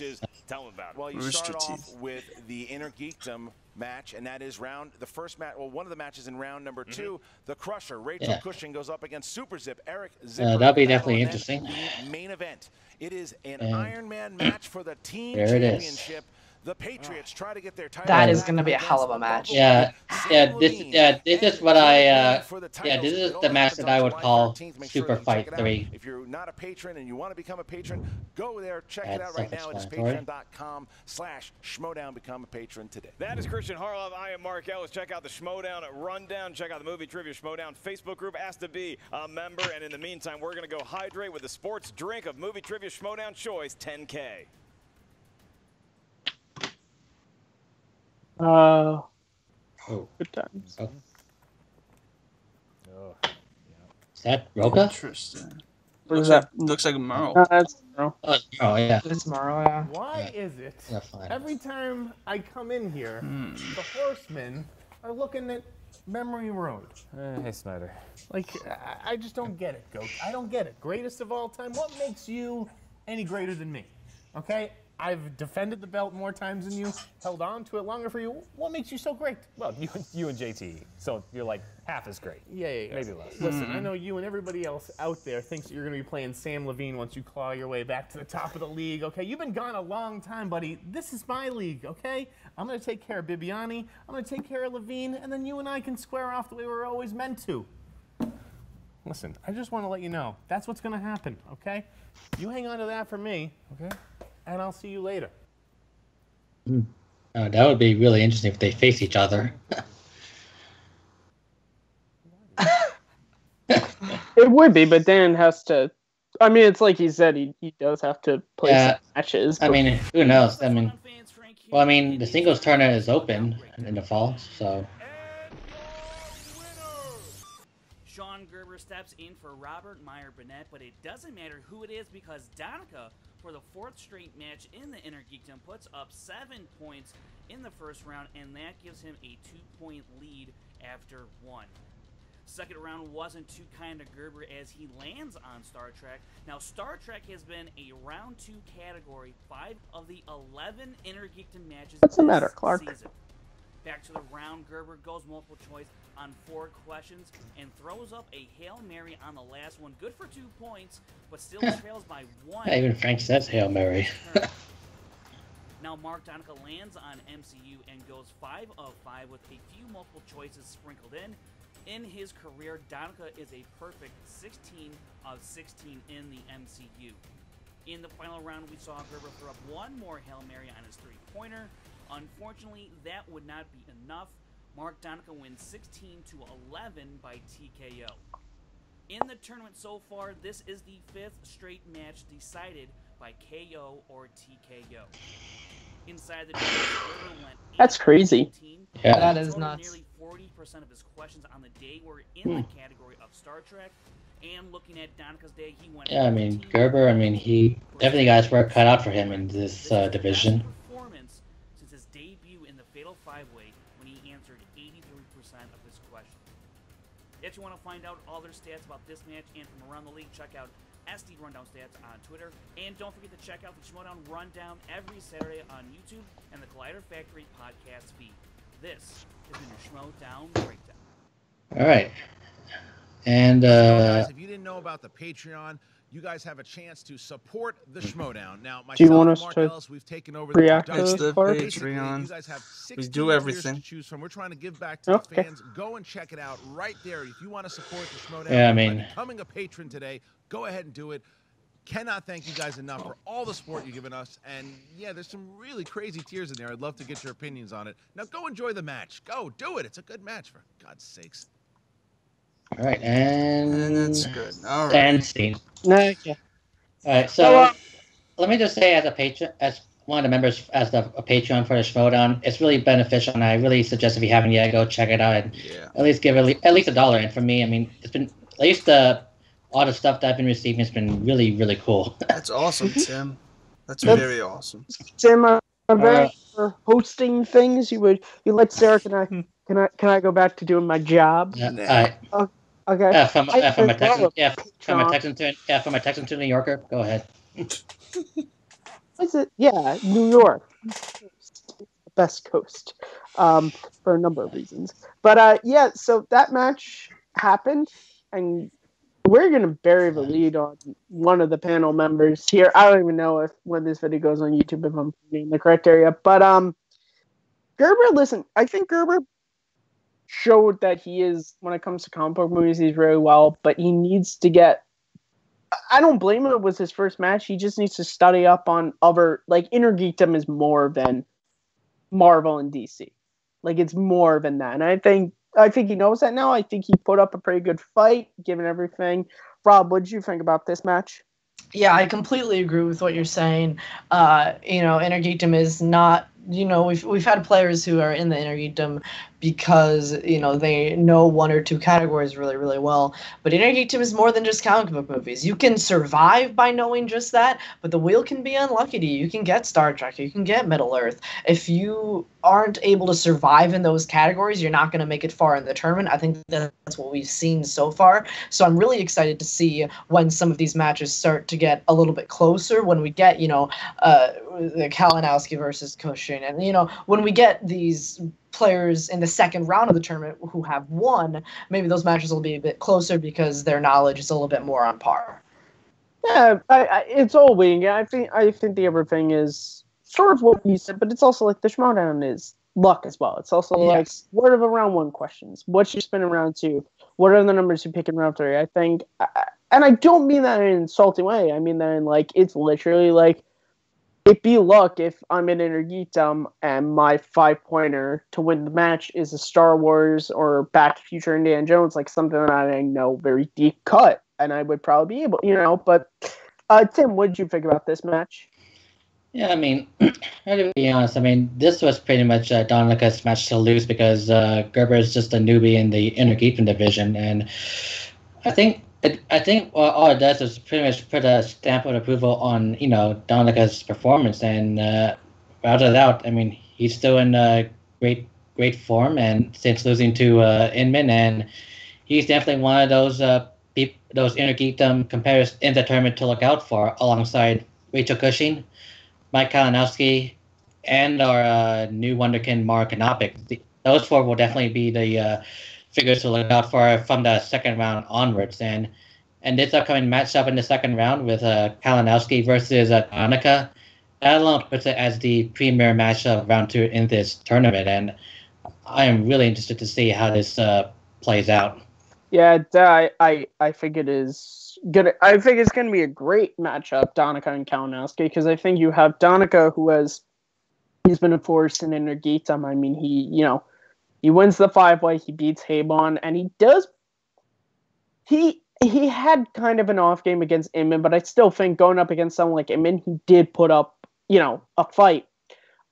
Speaker 6: Tell them about it.
Speaker 10: Well, you start off with the Inner Geekdom match, and that is the first match. Well, one of the matches in round number 2, the Crusher, Rachel Cushing, goes up against Super Zip, Eric Zipper.
Speaker 3: That'll be definitely interesting.
Speaker 10: The main event. It is an Iron Man match for the team
Speaker 3: there
Speaker 10: championship. The Patriots try to get their title.
Speaker 2: That is going to be a hell of a match.
Speaker 3: This is what this is the match that I would call Super Fight 3.
Speaker 10: If you're not a patron and you want to become a patron, go there, check it out right now. It's patreon.com/Schmoedown. Become a patron today.
Speaker 6: That is Christian Harloff. I am Mark Ellis. Check out the Schmoedown Rundown. Check out the Movie Trivia Schmoedown Facebook group. Ask to be a member. And in the meantime, we're going to go hydrate with the sports drink of Movie Trivia Schmoedown Choice 10K.
Speaker 1: Good times.
Speaker 3: Oh. Is that Roca?
Speaker 4: Interesting. Looks like a Merle.
Speaker 1: That's Merle.
Speaker 3: Oh, yeah.
Speaker 2: It's Morrow, yeah.
Speaker 14: Why is it every time I come in here, the horsemen are looking at Memory Road?
Speaker 15: Hey, Snyder.
Speaker 14: Like, I just don't get it, Goat. I don't get it. Greatest of all time? What makes you any greater than me? Okay? I've defended the belt more times than you, held on to it longer for you. What makes you so great?
Speaker 15: Well, you and JT, so you're like half as great.
Speaker 14: Yeah.
Speaker 15: Maybe less.
Speaker 14: Listen, I know you and everybody else out there thinks that you're going to be playing Sam Levine once you claw your way back to the top of the league, okay? You've been gone a long time, buddy. This is my league, okay? I'm going to take care of Bibiani, I'm going to take care of Levine, and then you and I can square off the way we're always meant to. Listen, I just want to let you know, that's what's going to happen, okay? You hang on to that for me, okay? And I'll see you later.
Speaker 3: That would be really interesting if they face each other.
Speaker 1: It would be, but Dan has to. I mean, it's like he said, he does have to play some matches.
Speaker 3: I mean, who knows? I mean, well, I mean, the singles tournament is open in the fall, so.
Speaker 16: Sean Gerber steps in for Robert Meyer Burnett, but it doesn't matter who it is because Donica, for the 4th straight match in the Inner Geekdom, puts up 7 points in the first round, and that gives him a 2-point lead after 1. Second round wasn't too kind to Gerber as he lands on Star Trek. Now, Star Trek has been a round 2 category 5 of the 11 Inner Geekdom matches.
Speaker 1: What's the matter, Clark?
Speaker 16: Season. Back to the round, Gerber goes multiple choice on 4 questions and throws up a Hail Mary on the last one. Good for 2 points, but still trails by 1.
Speaker 3: Even Frank says Hail Mary.
Speaker 16: Now Mark Donica lands on MCU and goes 5 of 5 with a few multiple choices sprinkled in. In his career, Donica is a perfect 16 of 16 in the MCU. In the final round, we saw Gerber throw up 1 more Hail Mary on his 3-pointer. Unfortunately, that would not be enough. Mark Donica wins 16-11 by TKO. In the tournament so far, this is the 5th straight match decided by KO or TKO. Inside the tournament, went
Speaker 1: That's crazy.
Speaker 3: Yeah.
Speaker 2: That is nuts.
Speaker 16: Nearly 40% of his questions on the day were in the category of Star Trek. And looking at Donica's day, he went.
Speaker 3: Yeah, I mean, Gerber, I mean, he definitely got his work cut out for him in this division.
Speaker 16: Performance since his debut in the Fatal 5-Way when he answered 83% of his questions. If you want to find out all their stats about this match and from around the league, check out SD Rundown Stats on Twitter. And don't forget to check out the Schmoedown Rundown every Saturday on YouTube and the Collider Factory podcast feed. This has been your Schmoedown Breakdown.
Speaker 3: All right. And
Speaker 10: guys, if you didn't know about the Patreon, you guys have a chance to support the Schmoedown. Now,
Speaker 1: do you
Speaker 10: myself
Speaker 1: want
Speaker 10: and
Speaker 1: us
Speaker 10: Mark
Speaker 1: to
Speaker 10: Ellis, we've taken over
Speaker 1: react
Speaker 10: the
Speaker 1: to
Speaker 10: production.
Speaker 1: this part?
Speaker 10: Basically,
Speaker 4: Patreon.
Speaker 10: you guys have
Speaker 4: We
Speaker 10: 16
Speaker 4: do
Speaker 10: tiers
Speaker 4: everything.
Speaker 10: to choose from. We're trying to give back to the fans. Go and check it out right there. If you want to support the Schmoedown
Speaker 3: Yeah, I
Speaker 10: by
Speaker 3: mean,
Speaker 10: becoming a patron today, go ahead and do it. Cannot thank you guys enough for all the support you've given us. And yeah, there's some really crazy tiers in there. I'd love to get your opinions on it. Now go enjoy the match. Go do it. It's a good match, for God's sakes.
Speaker 3: all right, and
Speaker 4: that's good. All right.
Speaker 3: And scene.
Speaker 1: Okay.
Speaker 3: All right, so let me just say, as a patron, as one of the members, as a Patreon for the Schmoedown, it's really beneficial, and I really suggest if you haven't yet, go check it out and at least give it at least $1. And for me, I mean, it's been at least all the stuff that I've been receiving has been really, really cool.
Speaker 4: That's awesome, Tim. That's very awesome.
Speaker 1: Tim, I'm very for hosting things. You let Sarah. Can I go back to doing my job?
Speaker 3: Yeah.
Speaker 1: Okay.
Speaker 3: From my Texan to New Yorker, go ahead.
Speaker 1: Is it? Yeah, New York, best coast, for a number of reasons. But yeah, so that match happened, and we're gonna bury the lead on one of the panel members here. I don't even know if when this video goes on YouTube if I'm in the correct area, but Gerber. Listen, I think Gerber showed that he is, when it comes to comic book movies, he's really well, but he needs to get, I don't blame him, it was his first match, he just needs to study up on other, like, Inner Geekdom is more than Marvel and DC. Like, it's more than that, and I think he knows that now. I think he put up a pretty good fight, given everything. Rob, what did you think about this match?
Speaker 2: Yeah, I completely agree with what you're saying. Inner Geekdom is not, we've had players who are in the Inner Geekdom because, they know one or two categories really, really well. But Inner Geekdom is more than just comic book movies. You can survive by knowing just that, but the wheel can be unlucky to you. You can get Star Trek, you can get Middle Earth. If you aren't able to survive in those categories, you're not going to make it far in the tournament. I think that's what we've seen so far. So I'm really excited to see when some of these matches start to get a little bit closer, when we get, the Kalinowski versus Cushing, and, when we get these players in the second round of the tournament who have won, maybe those matches will be a bit closer because their knowledge is a little bit more on par.
Speaker 1: Yeah, it's all wing. I think the other thing is sort of what you said, but it's also like the Schmoedown is luck as well. It's also like, what are the round one questions? What's your spin in round two? What are the numbers you pick in round three? I think, and I don't mean that in an insulting way. I mean that in like, it's literally like, it'd be luck if I'm in Inner Geekdom and my 5-pointer to win the match is a Star Wars or Back to the Future Indiana Jones, like something that I know very deep cut, and I would probably be able, But Tim, what did you think about this match?
Speaker 3: Yeah, I mean, to be honest, I mean, this was pretty much Donica's match to lose because Gerber is just a newbie in the Inner Geekdom division, and I think all it does is pretty much put a stamp of approval on, Donica's performance. And without a doubt, I mean, he's still in great form, and since losing to Inman, and he's definitely one of those Inner Geekdom competitors in the tournament to look out for, alongside Rachel Cushing, Mike Kalinowski, and our new wonderkin Mark Knopik. Those four will definitely be the figures to look out for from the second round onwards. And this upcoming matchup in the second round with Kalinowski versus Donica, that alone puts it as the premier match of round two in this tournament. And I am really interested to see how this plays out.
Speaker 1: Yeah, I think it is gonna. I think it's gonna be a great matchup, Donica and Kalinowski, because I think you have Donica, who has he's been a force in Energetum. I mean, he wins the 5-way, he beats Habon, and he had kind of an off game against Inman, but I still think going up against someone like Inman, he did put up, a fight.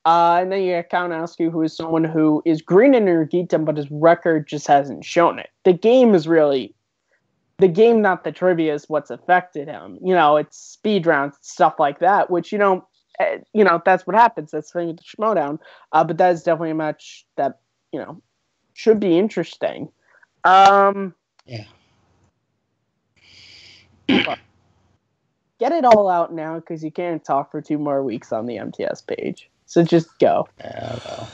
Speaker 1: And then you got Kalinowski, who is someone who is green in Energetum, but his record just hasn't shown it. The game, not the trivia, is what's affected him. It's speed rounds, stuff like that, which, that's what happens. That's the thing with the Schmoedown. But that is definitely a match that, should be interesting.
Speaker 3: Yeah.
Speaker 1: Get it all out now, because you can't talk for 2 more weeks on the MTS page. So just go.
Speaker 3: Well.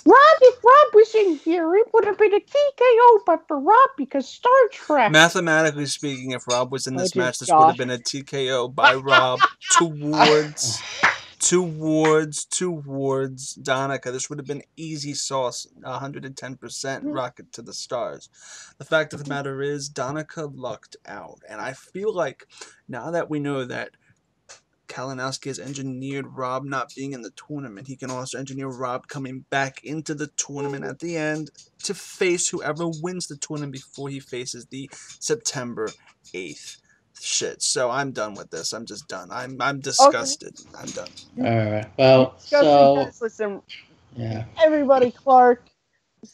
Speaker 1: Rob, if Rob was in here, it would have been a TKO, but for Rob, because Star Trek.
Speaker 4: Mathematically speaking, if Rob was in this match, this would have been a TKO by Rob towards Donica. This would have been easy sauce, 110% rocket to the stars. The fact of the matter is, Donica lucked out. And I feel like now that we know that Kalinowski has engineered Rob not being in the tournament, he can also engineer Rob coming back into the tournament at the end to face whoever wins the tournament before he faces the September 8th shit. So I'm done with this. I'm just done. I'm disgusted. Okay. I'm done.
Speaker 3: All right. Well, so
Speaker 1: listen,
Speaker 3: yeah.
Speaker 1: Everybody, Clark.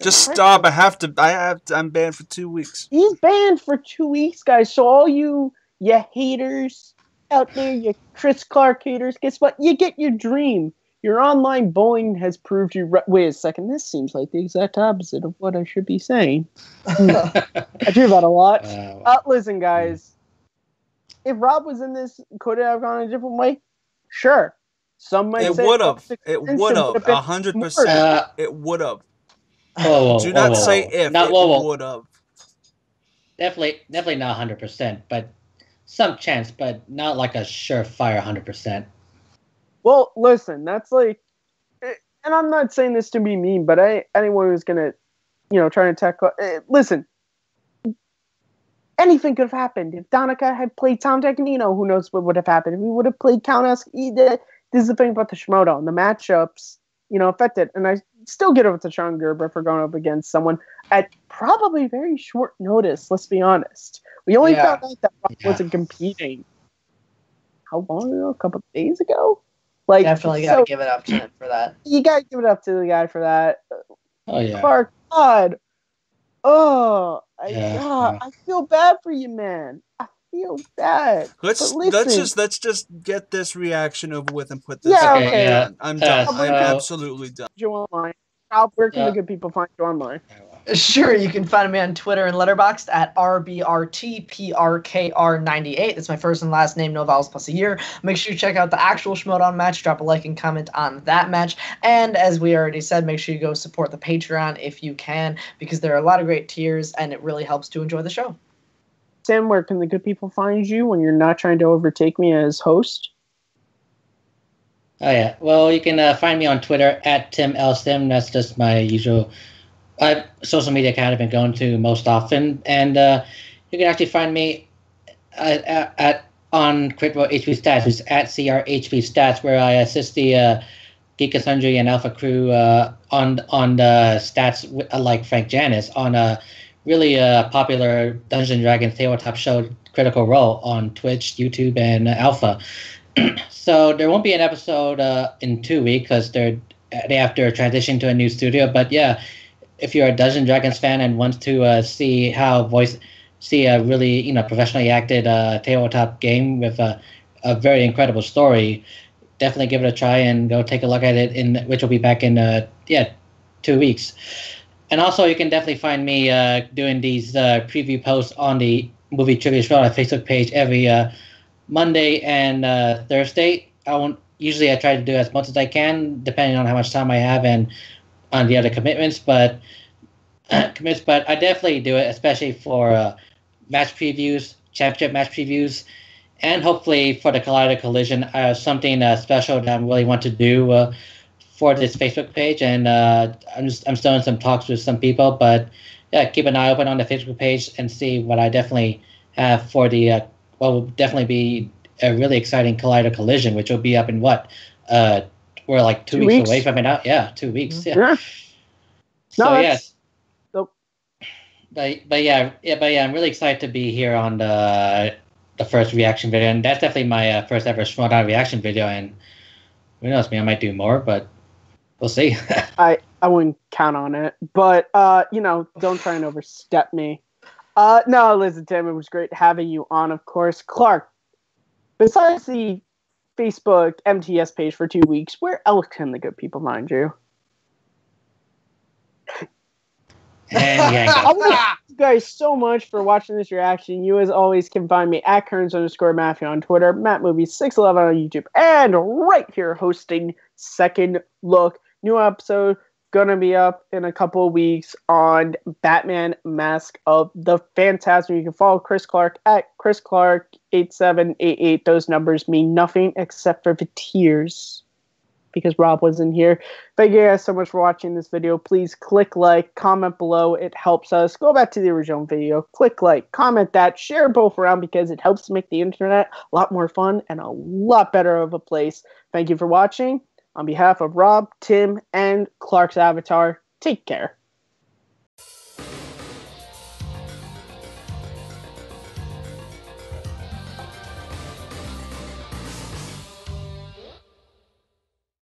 Speaker 4: Just stop. I'm banned for 2 weeks.
Speaker 1: He's banned for 2 weeks, guys. So all you haters out there, you Chris Clark haters, guess what? You get your dream. Your online bowling has proved you right. Wait a second. This seems like the exact opposite of what I should be saying. I do that a lot. Listen, guys. If Rob was in this, could it have gone a different way? Sure. Some might say
Speaker 4: it would have. It would have. 100%. It would have. Do not say if. It would have.
Speaker 3: Definitely not 100%, but some chance, but not like a surefire 100%.
Speaker 1: Well, listen, that's like, and I'm not saying this to be mean, but anyone who's gonna, try to tackle, listen, anything could have happened. If Donica had played Tom Tagnino, who knows what would have happened? If he would have played Kalinowski, this is the thing about the Schmoedown. The matchups, affected, and I still get over to Sean Gerber for going up against someone at probably very short notice. Let's be honest. We only found out that Rob wasn't competing. How long ago? A couple of days ago?
Speaker 2: Definitely gotta give it up to him for that.
Speaker 1: You gotta give it up to the guy for that.
Speaker 3: Oh yeah.
Speaker 1: Clark, God. I feel bad for you, man. I feel bad.
Speaker 4: Let's just get this reaction over with and put this.
Speaker 1: Okay.
Speaker 4: I'm done. I'm absolutely done.
Speaker 1: You online? Rob, where can the good people find you online?
Speaker 2: Sure, you can find me on Twitter and Letterboxd at RBRTPRKR98. That's my first and last name, no vowels plus a year. Make sure you check out the actual Schmoedown match. Drop a like and comment on that match. And as we already said, make sure you go support the Patreon if you can, because there are a lot of great tiers, and it really helps to enjoy the show.
Speaker 1: Tim, where can the good people find you when you're not trying to overtake me as host?
Speaker 3: Oh yeah, well, you can find me on Twitter at TimLSim. That's just my usual social media account I've been going to most often, and you can actually find me on Crit Row HP Stats, which is at CRHP Stats, where I assist the Geek and Sundry and Alpha Crew on the stats, like Frank Janis, on a really popular Dungeons & Dragons tabletop show, Critical Role, on Twitch, YouTube, and Alpha. So there won't be an episode in 2 weeks because they have to transition to a new studio. But yeah, if you're a Dungeons & Dragons fan and want to see a really professionally acted tabletop game with a very incredible story, definitely give it a try and go take a look at it. Which will be back in 2 weeks. And also, you can definitely find me doing these preview posts on the Movie Trivia Show on our Facebook page every Monday and Thursday. I try to do as much as I can, depending on how much time I have and on the other commitments. But I definitely do it, especially for match previews, championship match previews, and hopefully for the Collider Collision. I have something special that I really want to do for this Facebook page, and I'm still in some talks with some people. But yeah, keep an eye open on the Facebook page and see what I definitely have for the what will definitely be a really exciting Collider Collision, which will be up in we're like 2 weeks away from it now. Yeah, 2 weeks. Yeah. So yes. But yeah, I'm really excited to be here on the first reaction video, and that's definitely my first ever Schmoedown reaction video. And who knows, I might do more, but we'll see.
Speaker 1: I wouldn't count on it, but don't try and overstep me. No, listen, Tim, it was great having you on. Of course, Clark. Besides the Facebook MTS page for 2 weeks, where else can the good people find you? I want to thank you guys so much for watching this reaction. You, as always, can find me at Kearns_Matthew on Twitter, MattMovies611 on YouTube, and right here hosting Second Look. New episode gonna be up in a couple of weeks on Batman Mask of the Phantasm. You can follow Chris Clark at Chris Clark 8788. Those numbers mean nothing except for the tears, because Rob wasn't here. Thank you guys so much for watching this video. Please click like, comment below. It helps us. Go back to the original video. Click like, comment that, share both around, because it helps to make the internet a lot more fun and a lot better of a place. Thank you for watching. On behalf of Rob, Tim, and Clark's Avatar, take care.